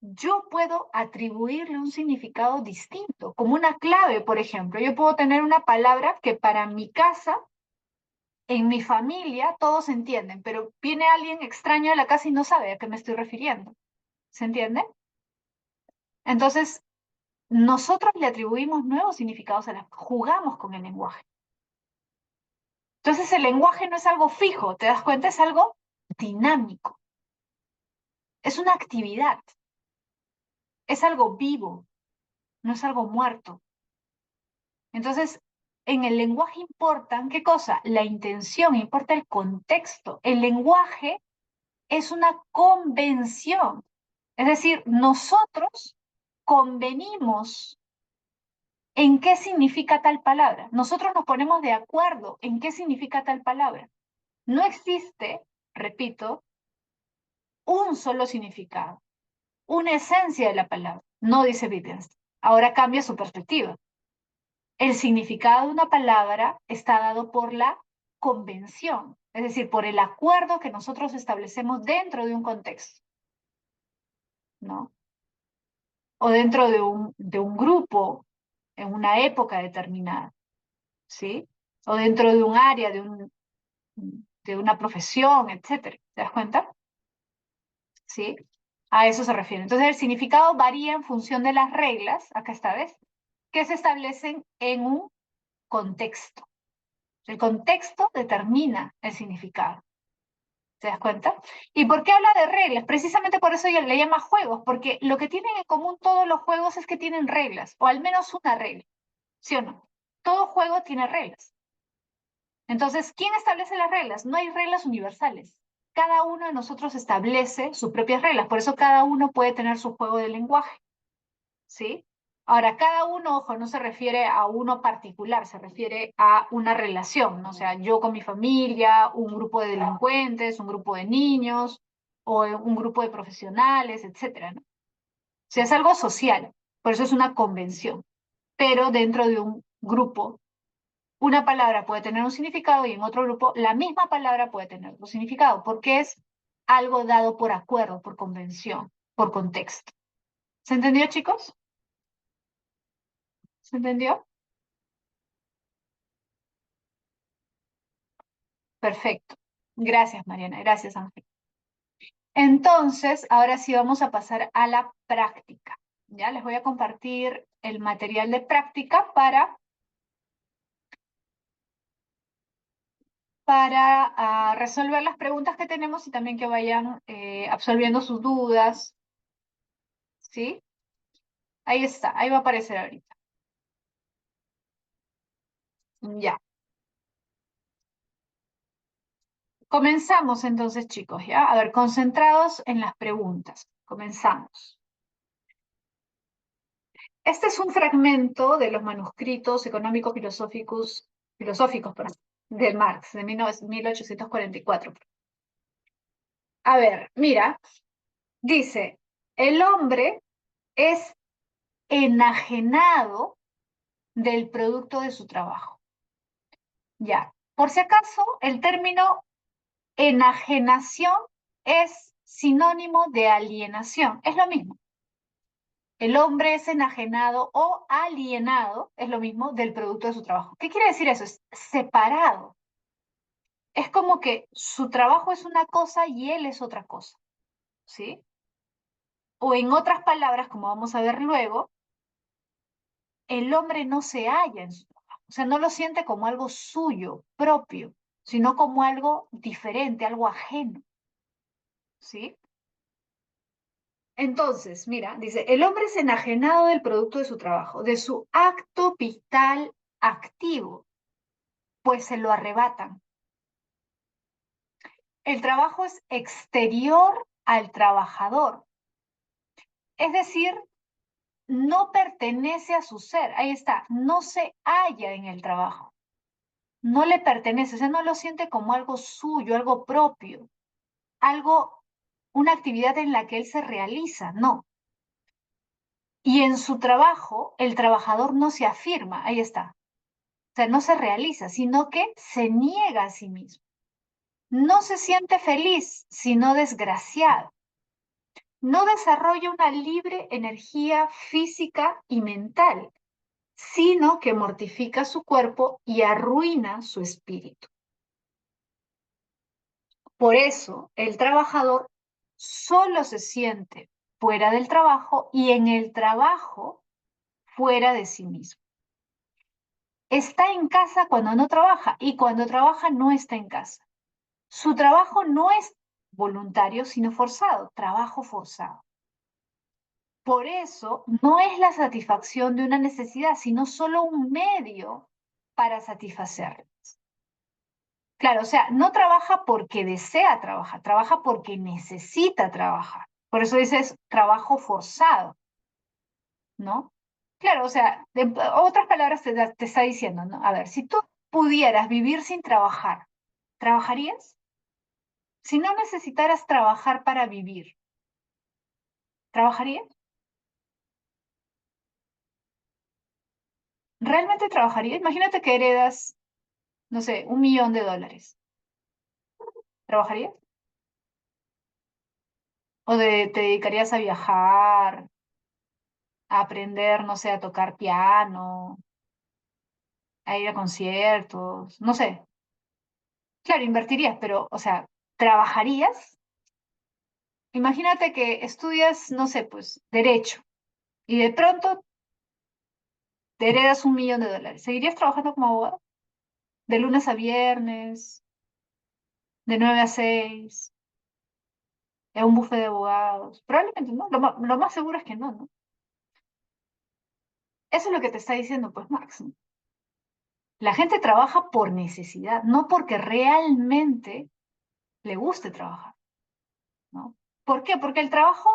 yo puedo atribuirle un significado distinto, como una clave, por ejemplo. Yo puedo tener una palabra que para mi casa, en mi familia, todos entienden, pero viene alguien extraño a la casa y no sabe a qué me estoy refiriendo. ¿Se entiende? Entonces, nosotros le atribuimos nuevos significados a las, jugamos con el lenguaje. Entonces, el lenguaje no es algo fijo, ¿te das cuenta? Es algo dinámico. Es una actividad, es algo vivo, no es algo muerto. Entonces, en el lenguaje importan, ¿qué cosa? La intención, importa el contexto. El lenguaje es una convención. Es decir, nosotros convenimos en qué significa tal palabra. Nosotros nos ponemos de acuerdo en qué significa tal palabra. No existe, repito, un solo significado, una esencia de la palabra, no dice Wittgenstein. Ahora cambia su perspectiva. El significado de una palabra está dado por la convención, es decir, por el acuerdo que nosotros establecemos dentro de un contexto, ¿no? O dentro de un grupo en una época determinada, ¿sí? O dentro de un área, de una profesión, etcétera. ¿Te das cuenta? ¿Sí? A eso se refiere. Entonces, el significado varía en función de las reglas, acá está, ¿ves? Que se establecen en un contexto. El contexto determina el significado. ¿Te das cuenta? ¿Y por qué habla de reglas? Precisamente por eso le llama juegos, porque lo que tienen en común todos los juegos es que tienen reglas, o al menos una regla, ¿sí o no? Todo juego tiene reglas. Entonces, ¿quién establece las reglas? No hay reglas universales. Cada uno de nosotros establece sus propias reglas, por eso cada uno puede tener su juego de lenguaje, ¿sí? Ahora, cada uno, ojo, no se refiere a uno particular, se refiere a una relación, ¿no? O sea, yo con mi familia, un grupo de delincuentes, un grupo de niños, o un grupo de profesionales, etcétera, ¿no? O sea, es algo social, por eso es una convención, pero dentro de un grupo una palabra puede tener un significado y en otro grupo la misma palabra puede tener otro significado, porque es algo dado por acuerdo, por convención, por contexto. ¿Se entendió, chicos? ¿Se entendió? Perfecto. Gracias, Mariana. Gracias, Ángel. Entonces, ahora sí vamos a pasar a la práctica. Ya les voy a compartir el material de práctica para resolver las preguntas que tenemos y también que vayan absolviendo sus dudas, ¿sí? Ahí está, ahí va a aparecer ahorita. Ya. Comenzamos entonces, chicos, ¿ya? A ver, concentrados en las preguntas. Comenzamos. Este es un fragmento de los manuscritos económicos filosóficos, perdón, de Marx, de 1844. A ver, mira, dice, el hombre es enajenado del producto de su trabajo. Ya, por si acaso, el término enajenación es sinónimo de alienación, es lo mismo. El hombre es enajenado o alienado, es lo mismo, del producto de su trabajo. ¿Qué quiere decir eso? Es separado. Es como que su trabajo es una cosa y él es otra cosa, ¿sí? O en otras palabras, como vamos a ver luego, el hombre no se halla en su trabajo. O sea, no lo siente como algo suyo, propio, sino como algo diferente, algo ajeno, ¿sí? Entonces, mira, dice, el hombre es enajenado del producto de su trabajo, de su acto vital activo, pues se lo arrebatan. El trabajo es exterior al trabajador, es decir, no pertenece a su ser, ahí está, no se halla en el trabajo, no le pertenece, o sea, no lo siente como algo suyo, algo propio, algo, una actividad en la que él se realiza, no. Y en su trabajo, el trabajador no se afirma, ahí está, o sea, no se realiza, sino que se niega a sí mismo. No se siente feliz, sino desgraciado. No desarrolla una libre energía física y mental, sino que mortifica su cuerpo y arruina su espíritu. Por eso, el trabajador solo se siente fuera del trabajo y en el trabajo fuera de sí mismo. Está en casa cuando no trabaja y cuando trabaja no está en casa. Su trabajo no es voluntario, sino forzado, trabajo forzado. Por eso no es la satisfacción de una necesidad, sino solo un medio para satisfacerla. Claro, o sea, no trabaja porque desea trabajar, trabaja porque necesita trabajar. Por eso dices trabajo forzado, ¿no? Claro, o sea, de otras palabras te está diciendo, ¿no? A ver, si tú pudieras vivir sin trabajar, ¿trabajarías? Si no necesitaras trabajar para vivir, ¿trabajarías? ¿Realmente trabajarías? Imagínate que heredas, no sé, $1.000.000. ¿Trabajarías? ¿O te dedicarías a viajar, a aprender, no sé, a tocar piano, a ir a conciertos? No sé. Claro, invertirías, pero, o sea, ¿trabajarías? Imagínate que estudias, no sé, pues, derecho, y de pronto te heredas $1.000.000. ¿Seguirías trabajando como abogado? De lunes a viernes, de 9 a 6, en un bufete de abogados. Probablemente no, lo más seguro es que no, ¿no? Eso es lo que te está diciendo, pues, Marx, ¿no? La gente trabaja por necesidad, no porque realmente le guste trabajar, ¿no? ¿Por qué? Porque el trabajo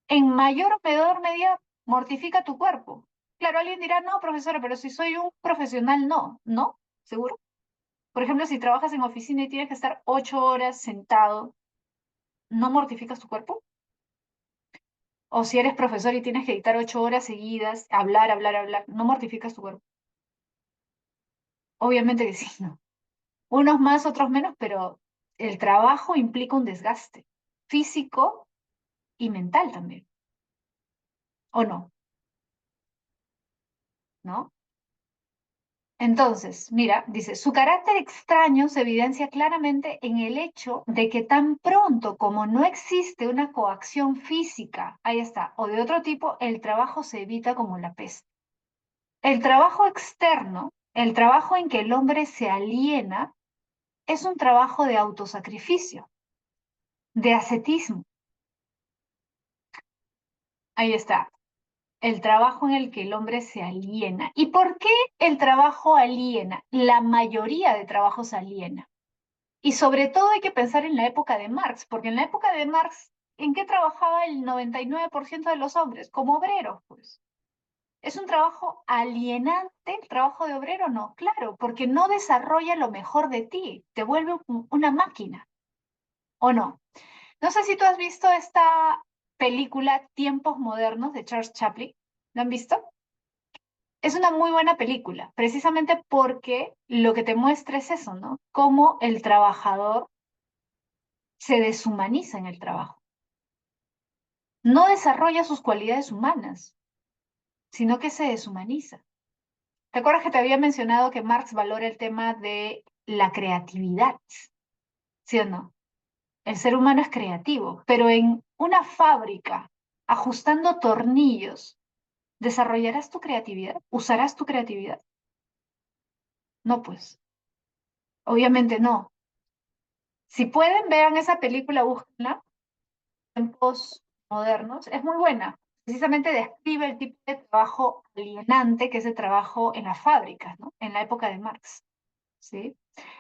en mayor o menor medida mortifica tu cuerpo. Claro, alguien dirá, no, profesora, pero si soy un profesional, no, ¿no? ¿Seguro? Por ejemplo, si trabajas en oficina y tienes que estar 8 horas sentado, ¿no mortificas tu cuerpo? O si eres profesor y tienes que dictar 8 horas seguidas, hablar, hablar, hablar, ¿no mortificas tu cuerpo? Obviamente que sí, ¿no? Unos más, otros menos, pero el trabajo implica un desgaste físico y mental también, ¿o no? ¿No? Entonces, mira, dice, su carácter extraño se evidencia claramente en el hecho de que tan pronto como no existe una coacción física, ahí está, o de otro tipo, el trabajo se evita como la peste. El trabajo externo, el trabajo en que el hombre se aliena, es un trabajo de autosacrificio, de ascetismo. Ahí está, el trabajo en el que el hombre se aliena. ¿Y por qué el trabajo aliena? La mayoría de trabajos aliena. Y sobre todo hay que pensar en la época de Marx, porque en la época de Marx, ¿en qué trabajaba el 99% de los hombres? Como obreros, pues. ¿Es un trabajo alienante el trabajo de obrero? No, claro, porque no desarrolla lo mejor de ti, te vuelve una máquina, ¿o no? No sé si tú has visto esta película Tiempos Modernos de Charles Chaplin. ¿Lo han visto? Es una muy buena película, precisamente porque lo que te muestra es eso, ¿no? Cómo el trabajador se deshumaniza en el trabajo. No desarrolla sus cualidades humanas, sino que se deshumaniza. ¿Te acuerdas que te había mencionado que Marx valora el tema de la creatividad? ¿Sí o no? El ser humano es creativo, pero en una fábrica, ajustando tornillos, ¿desarrollarás tu creatividad? ¿Usarás tu creatividad? No, pues, obviamente no. Si pueden, vean esa película, búsquenla, Tiempos Modernos, es muy buena. Precisamente describe el tipo de trabajo alienante que es el trabajo en las fábricas, ¿no? En la época de Marx, ¿sí?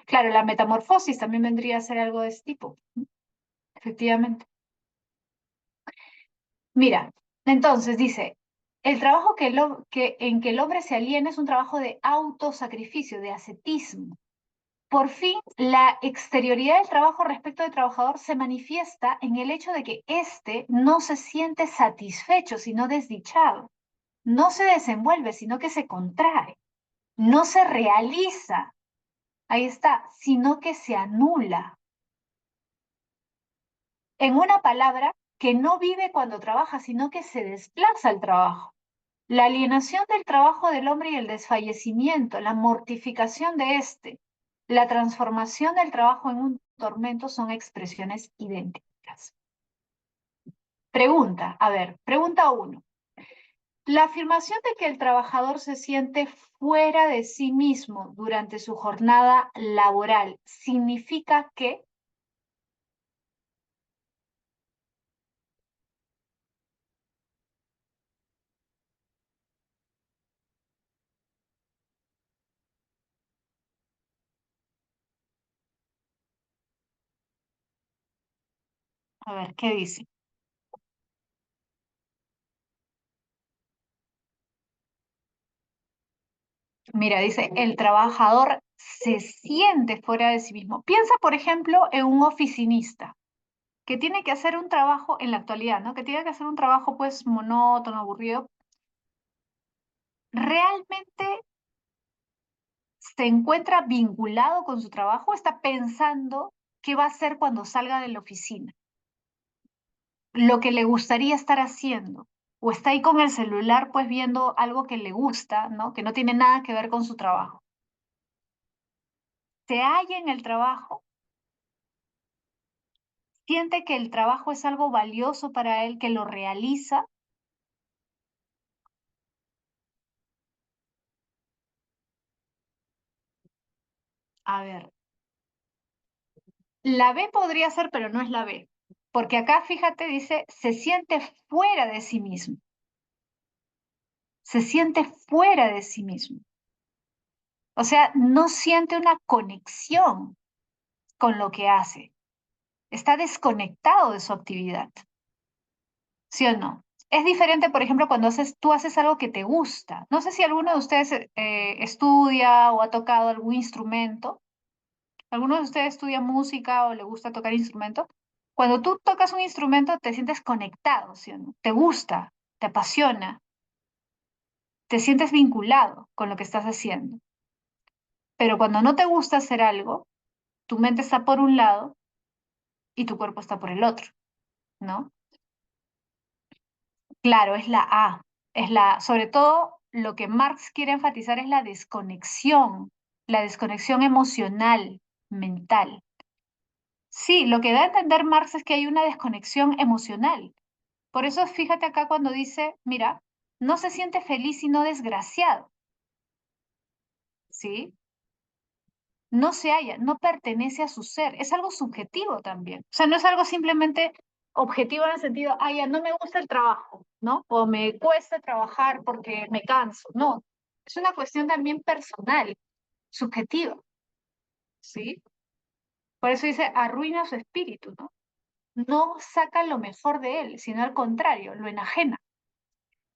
Claro, la metamorfosis también vendría a ser algo de este tipo, ¿no? Efectivamente. Mira, entonces dice, el trabajo en que el hombre se aliena es un trabajo de autosacrificio, de ascetismo. Por fin, la exterioridad del trabajo respecto del trabajador se manifiesta en el hecho de que éste no se siente satisfecho, sino desdichado. No se desenvuelve, sino que se contrae. No se realiza, ahí está, sino que se anula. En una palabra, que no vive cuando trabaja, sino que se desplaza al trabajo. La alienación del trabajo del hombre y el desfallecimiento, la mortificación de éste, la transformación del trabajo en un tormento son expresiones idénticas. Pregunta, a ver, pregunta uno. La afirmación de que el trabajador se siente fuera de sí mismo durante su jornada laboral significa que, A ver, ¿qué dice? Mira, dice, el trabajador se siente fuera de sí mismo. Piensa, por ejemplo, en un oficinista que tiene que hacer un trabajo en la actualidad, ¿no? Que tiene que hacer un trabajo pues monótono, aburrido. ¿Realmente se encuentra vinculado con su trabajo o está pensando qué va a hacer cuando salga de la oficina? Lo que le gustaría estar haciendo. O está ahí con el celular pues viendo algo que le gusta, ¿no? Que no tiene nada que ver con su trabajo. Se halla en el trabajo, siente que el trabajo es algo valioso para él, que lo realiza. A ver, la B podría ser, pero no es la B. Porque acá, fíjate, dice, se siente fuera de sí mismo. Se siente fuera de sí mismo. O sea, no siente una conexión con lo que hace. Está desconectado de su actividad. ¿Sí o no? Es diferente, por ejemplo, cuando tú haces algo que te gusta. No sé si alguno de ustedes estudia o ha tocado algún instrumento. ¿Alguno de ustedes estudia música o le gusta tocar instrumento? Cuando tú tocas un instrumento te sientes conectado, ¿sí o no? Te gusta, te apasiona, te sientes vinculado con lo que estás haciendo. Pero cuando no te gusta hacer algo, tu mente está por un lado y tu cuerpo está por el otro, ¿no? Claro, es la A. Sobre todo lo que Marx quiere enfatizar es la desconexión emocional, mental. Sí, lo que da a entender Marx es que hay una desconexión emocional. Por eso fíjate acá cuando dice, mira, no se siente feliz sino desgraciado, ¿sí? No se halla, no pertenece a su ser, es algo subjetivo también. O sea, no es algo simplemente objetivo en el sentido, ah, ya no me gusta el trabajo, ¿no? O me cuesta trabajar porque me canso. No, es una cuestión también personal, subjetiva, ¿sí? Por eso dice, arruina su espíritu, ¿no? No saca lo mejor de él, sino al contrario, lo enajena.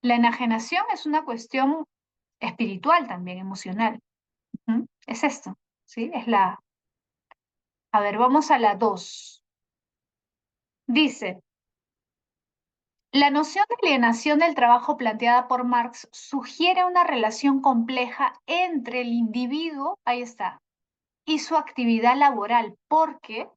La enajenación es una cuestión espiritual también, emocional. ¿Mm? Es esto, ¿sí? Es la... A ver, vamos a la 2. Dice, la noción de alienación del trabajo planteada por Marx sugiere una relación compleja entre el individuo, ahí está, y su actividad laboral, porque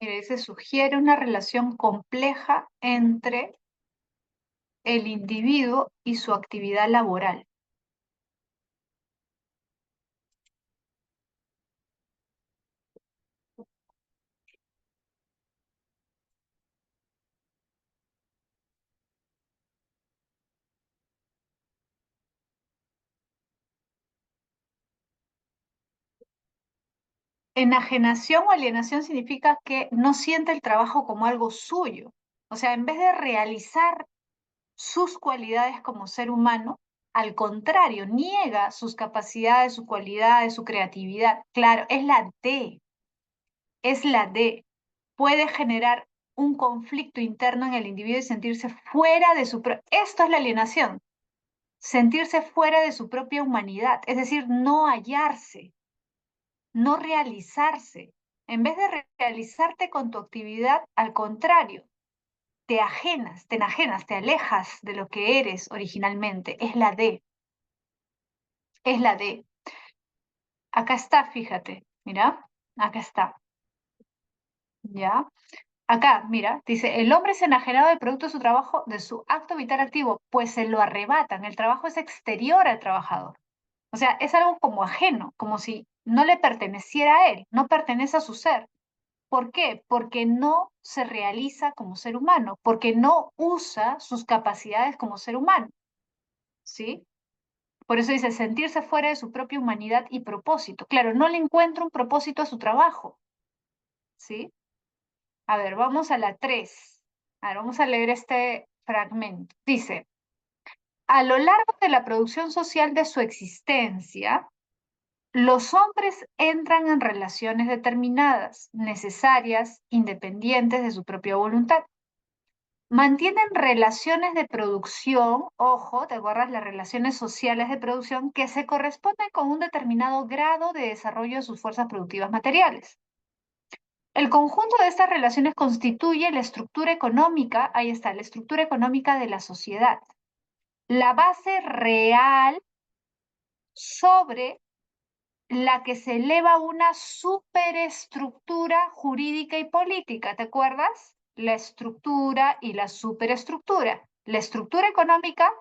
mire, se sugiere una relación compleja entre el individuo y su actividad laboral. Enajenación o alienación significa que no siente el trabajo como algo suyo. O sea, en vez de realizar sus cualidades como ser humano, al contrario, niega sus capacidades, sus cualidades, su creatividad. Claro, es la D. Puede generar un conflicto interno en el individuo y sentirse fuera de su... Esto es la alienación, sentirse fuera de su propia humanidad, es decir, no hallarse, no realizarse. En vez de realizarte con tu actividad, al contrario, te enajenas, te alejas de lo que eres originalmente. Es la D. Es la D. Acá está, fíjate. Mira, acá está. ¿Ya? Acá, mira, dice, el hombre es enajenado del producto de su trabajo, de su acto vital activo, pues se lo arrebatan. El trabajo es exterior al trabajador. O sea, es algo como ajeno, como si no le perteneciera a él, no pertenece a su ser. ¿Por qué? Porque no se realiza como ser humano, porque no usa sus capacidades como ser humano, ¿sí? Por eso dice sentirse fuera de su propia humanidad y propósito. Claro, no le encuentra un propósito a su trabajo, ¿sí? A ver, vamos a la 3. A ver, vamos a leer este fragmento. Dice, a lo largo de la producción social de su existencia, los hombres entran en relaciones determinadas, necesarias, independientes de su propia voluntad. Mantienen relaciones de producción, ojo, ¿te acuerdas? Las relaciones sociales de producción que se corresponden con un determinado grado de desarrollo de sus fuerzas productivas materiales. El conjunto de estas relaciones constituye la estructura económica, ahí está, la estructura económica de la sociedad, la base real sobre la que se eleva una superestructura jurídica y política, ¿te acuerdas? La estructura y la superestructura. La estructura económica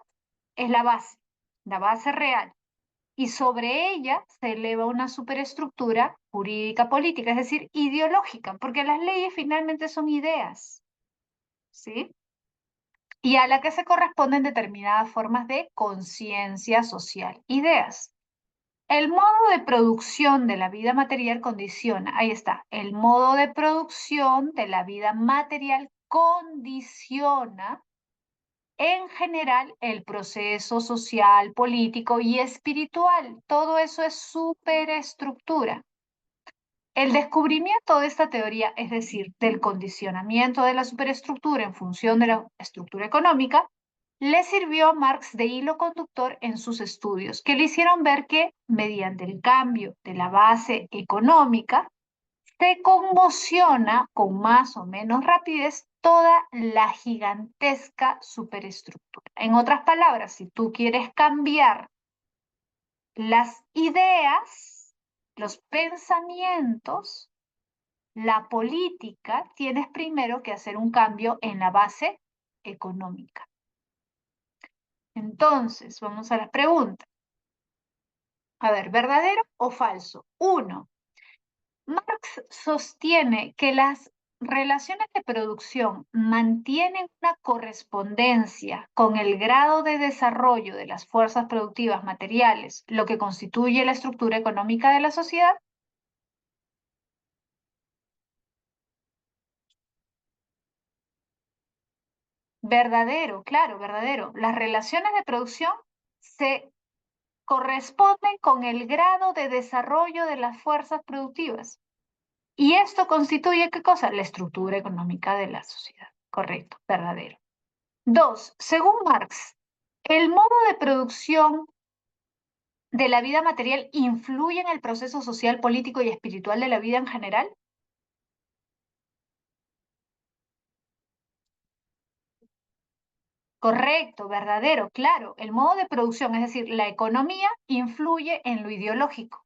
es la base real, y sobre ella se eleva una superestructura jurídica política, es decir, ideológica, porque las leyes finalmente son ideas, ¿sí? Y a la que se corresponden determinadas formas de conciencia social, ideas. El modo de producción de la vida material condiciona, ahí está, el modo de producción de la vida material condiciona en general el proceso social, político y espiritual. Todo eso es superestructura. El descubrimiento de esta teoría, es decir, del condicionamiento de la superestructura en función de la estructura económica, le sirvió a Marx de hilo conductor en sus estudios, que le hicieron ver que, mediante el cambio de la base económica, se conmociona con más o menos rapidez toda la gigantesca superestructura. En otras palabras, si tú quieres cambiar las ideas, los pensamientos, la política, tienes primero que hacer un cambio en la base económica. Entonces, vamos a las preguntas. A ver, ¿verdadero o falso? Uno, Marx sostiene que las relaciones de producción mantienen una correspondencia con el grado de desarrollo de las fuerzas productivas materiales, lo que constituye la estructura económica de la sociedad. Verdadero, claro, verdadero. Las relaciones de producción se corresponden con el grado de desarrollo de las fuerzas productivas. Y esto constituye, ¿qué cosa? La estructura económica de la sociedad. Correcto, verdadero. Dos, según Marx, ¿el modo de producción de la vida material influye en el proceso social, político y espiritual de la vida en general? Correcto, verdadero, claro. El modo de producción, es decir, la economía, influye en lo ideológico.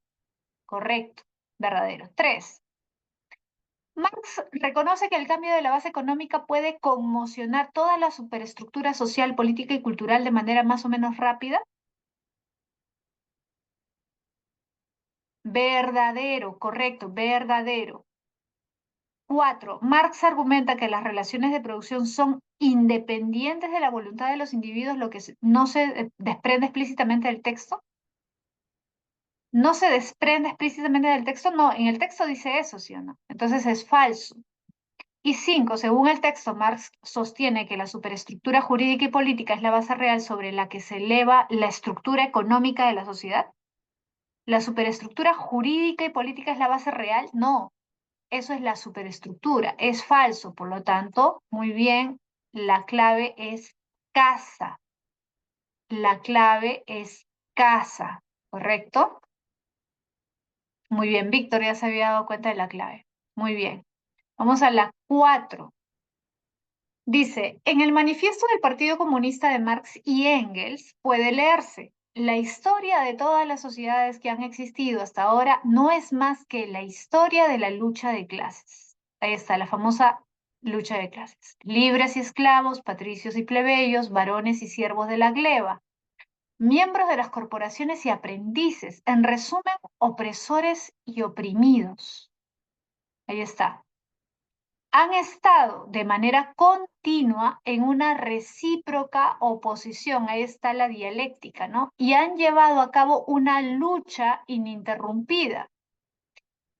Correcto, verdadero. Tres, Marx reconoce que el cambio de la base económica puede conmocionar toda la superestructura social, política y cultural de manera más o menos rápida. Verdadero, correcto, verdadero. Cuatro, Marx argumenta que las relaciones de producción son independientes de la voluntad de los individuos, lo que no se desprende explícitamente del texto. No se desprende explícitamente del texto, no, en el texto dice eso, ¿sí o no? Entonces es falso. Y cinco, según el texto, Marx sostiene que la superestructura jurídica y política es la base real sobre la que se eleva la estructura económica de la sociedad. ¿La superestructura jurídica y política es la base real? No, eso es la superestructura, es falso. Por lo tanto, muy bien, la clave es casa. La clave es casa, ¿correcto? Muy bien, Víctor ya se había dado cuenta de la clave. Muy bien. Vamos a la 4. Dice, en el manifiesto del Partido Comunista de Marx y Engels puede leerse, la historia de todas las sociedades que han existido hasta ahora no es más que la historia de la lucha de clases. Ahí está, la famosa lucha de clases. Libres y esclavos, patricios y plebeyos, varones y siervos de la gleba, miembros de las corporaciones y aprendices. En resumen, opresores y oprimidos. Ahí está. Han estado de manera continua en una recíproca oposición, ahí está la dialéctica, ¿no? Y han llevado a cabo una lucha ininterrumpida,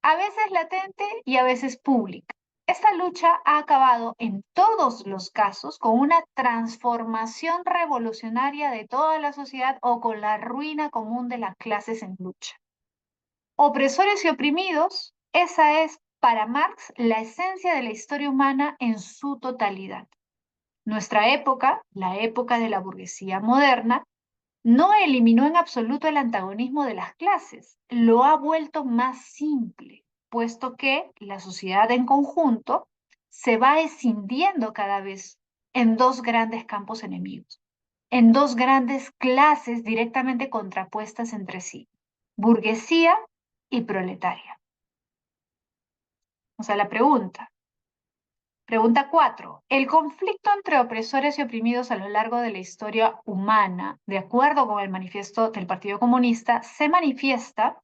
a veces latente y a veces pública. Esta lucha ha acabado en todos los casos con una transformación revolucionaria de toda la sociedad o con la ruina común de las clases en lucha. Opresores y oprimidos, esa es para Marx la esencia de la historia humana en su totalidad. Nuestra época, la época de la burguesía moderna, no eliminó en absoluto el antagonismo de las clases, lo ha vuelto más simple, puesto que la sociedad en conjunto se va escindiendo cada vez en dos grandes campos enemigos, en dos grandes clases directamente contrapuestas entre sí, burguesía y proletaria. O sea, la pregunta. Pregunta 4. El conflicto entre opresores y oprimidos a lo largo de la historia humana, de acuerdo con el manifiesto del Partido Comunista, se manifiesta.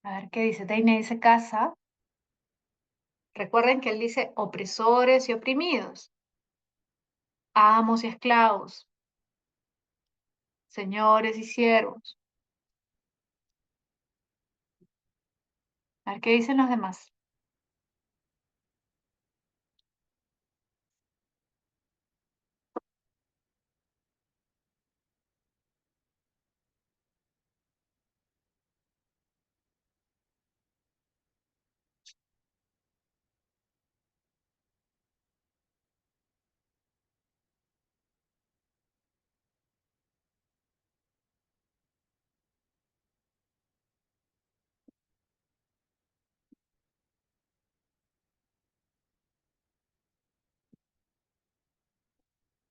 A ver qué dice. Taine dice casa. Recuerden que él dice opresores y oprimidos, amos y esclavos, señores y siervos. A ver qué dicen los demás.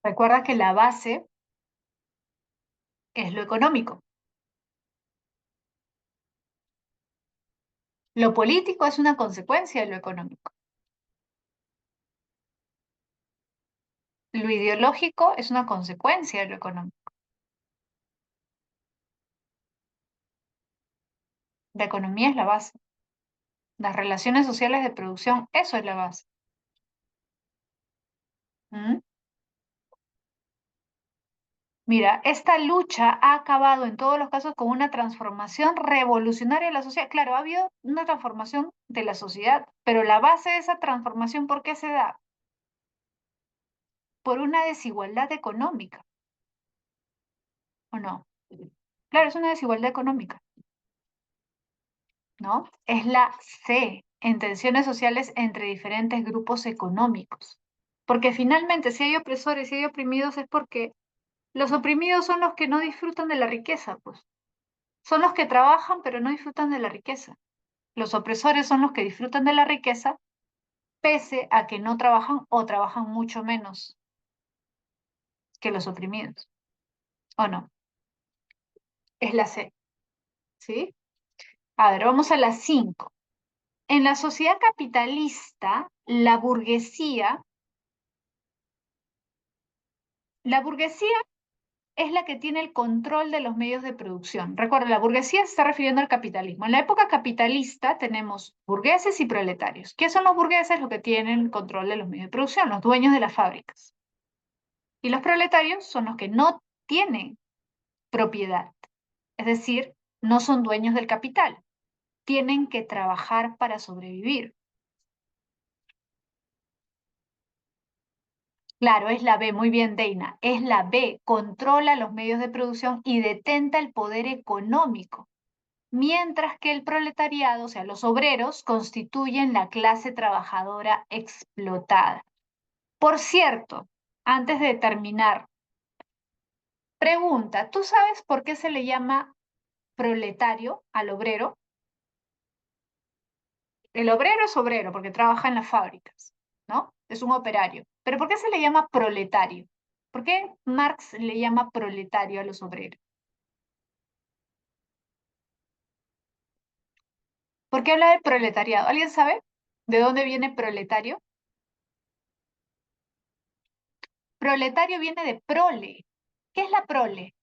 Recuerda que la base es lo económico. Lo político es una consecuencia de lo económico. Lo ideológico es una consecuencia de lo económico. La economía es la base. Las relaciones sociales de producción, eso es la base. ¿Mm? Mira, esta lucha ha acabado en todos los casos con una transformación revolucionaria de la sociedad. Claro, ha habido una transformación de la sociedad, pero la base de esa transformación, ¿por qué se da? Por una desigualdad económica, ¿o no? Claro, es una desigualdad económica, ¿no? Es la C, en tensiones sociales entre diferentes grupos económicos. Porque finalmente, si hay opresores y hay oprimidos, es porque los oprimidos son los que no disfrutan de la riqueza, pues. Son los que trabajan, pero no disfrutan de la riqueza. Los opresores son los que disfrutan de la riqueza, pese a que no trabajan o trabajan mucho menos que los oprimidos. ¿O no? Es la C, ¿sí? A ver, vamos a la 5. En la sociedad capitalista, la burguesía es la que tiene el control de los medios de producción. Recuerda, la burguesía se está refiriendo al capitalismo. En la época capitalista tenemos burgueses y proletarios. ¿Qué son los burgueses? Los que tienen el control de los medios de producción, los dueños de las fábricas. Y los proletarios son los que no tienen propiedad, es decir, no son dueños del capital, tienen que trabajar para sobrevivir. Claro, es la B, muy bien, Deina. Es la B, controla los medios de producción y detenta el poder económico, mientras que el proletariado, o sea, los obreros, constituyen la clase trabajadora explotada. Por cierto, antes de terminar, pregunta, ¿tú sabes por qué se le llama proletario al obrero? El obrero es obrero porque trabaja en las fábricas, ¿no? Es un operario. Pero ¿por qué se le llama proletario? ¿Por qué Marx le llama proletario a los obreros? ¿Por qué habla de proletariado? ¿Alguien sabe de dónde viene proletario? Proletario viene de prole. ¿Qué es la prole?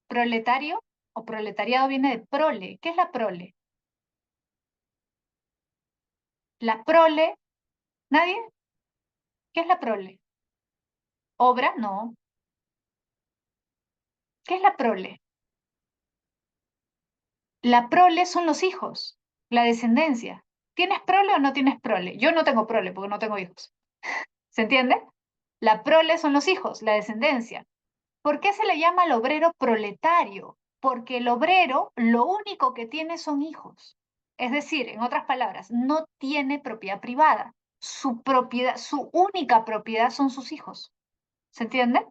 Proletario o proletariado viene de prole. ¿Qué es la prole? La prole, ¿nadie? ¿Qué es la prole? ¿Obra? No. ¿Qué es la prole? La prole son los hijos, la descendencia. ¿Tienes prole o no tienes prole? Yo no tengo prole porque no tengo hijos. ¿Se entiende? La prole son los hijos, la descendencia. ¿Por qué se le llama al obrero proletario? Porque el obrero lo único que tiene son hijos. Es decir, en otras palabras, no tiene propiedad privada. Su propiedad, su única propiedad son sus hijos. ¿Se entiende?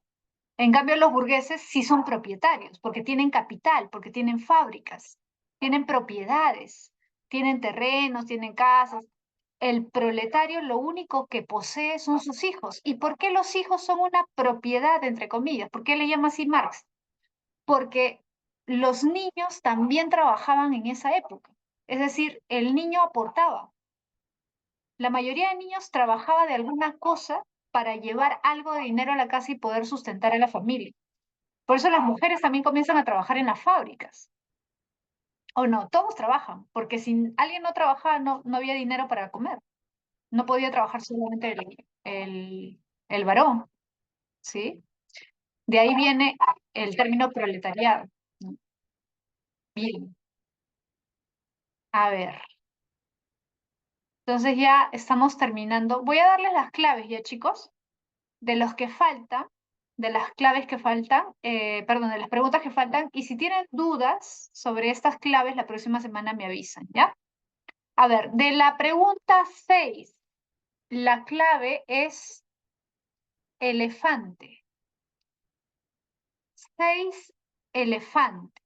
En cambio, los burgueses sí son propietarios, porque tienen capital, porque tienen fábricas, tienen propiedades, tienen terrenos, tienen casas. El proletario lo único que posee son sus hijos. ¿Y por qué los hijos son una propiedad, entre comillas? ¿Por qué le llama así Marx? Porque los niños también trabajaban en esa época. Es decir, el niño aportaba. La mayoría de niños trabajaba de alguna cosa para llevar algo de dinero a la casa y poder sustentar a la familia. Por eso las mujeres también comienzan a trabajar en las fábricas. O no, todos trabajan, porque si alguien no trabajaba, no había dinero para comer. No podía trabajar solamente el varón, ¿sí? De ahí viene el término proletariado, ¿no? Bien, a ver. Entonces ya estamos terminando. Voy a darles las claves ya, chicos, de los que faltan, de las claves que faltan, perdón, de las preguntas que faltan. Y si tienen dudas sobre estas claves, la próxima semana me avisan, ¿ya? A ver, de la pregunta 6, la clave es elefante. 6, elefante.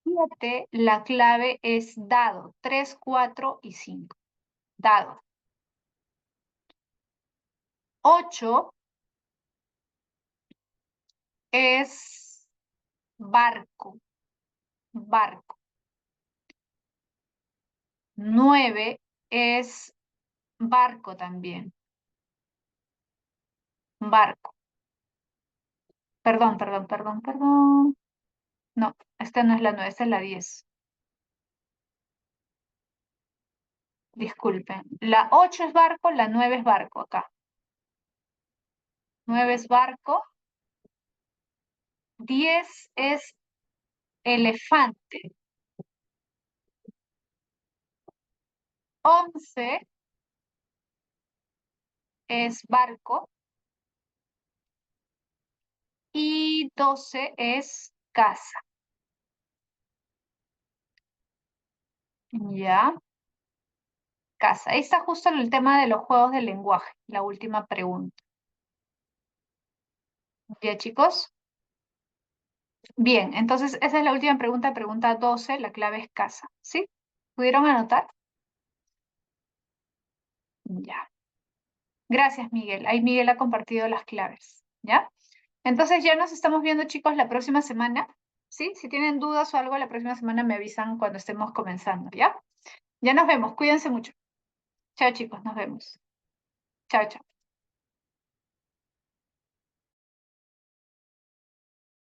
7, la clave es dado. 3, 4 y 5. Dado. 8 es barco. Barco. 9 es barco también. Barco. Perdón. No, esta no es la 9, esta es la 10. Disculpen. La 8 es barco, la 9 es barco acá. 9 es barco. 10 es elefante. 11 es barco. Y 12 es casa. Ya, casa. Ahí está justo en el tema de los juegos del lenguaje, la última pregunta. Ya, chicos. Bien, entonces esa es la última pregunta, pregunta 12, la clave es casa. ¿Sí? ¿Pudieron anotar? Ya. Gracias, Miguel. Ahí Miguel ha compartido las claves. ¿Ya? Entonces ya nos estamos viendo, chicos, la próxima semana. ¿Sí? Si tienen dudas o algo, la próxima semana me avisan cuando estemos comenzando. ¿Ya? Ya nos vemos. Cuídense mucho. Chao, chicos. Nos vemos. Chao, chao.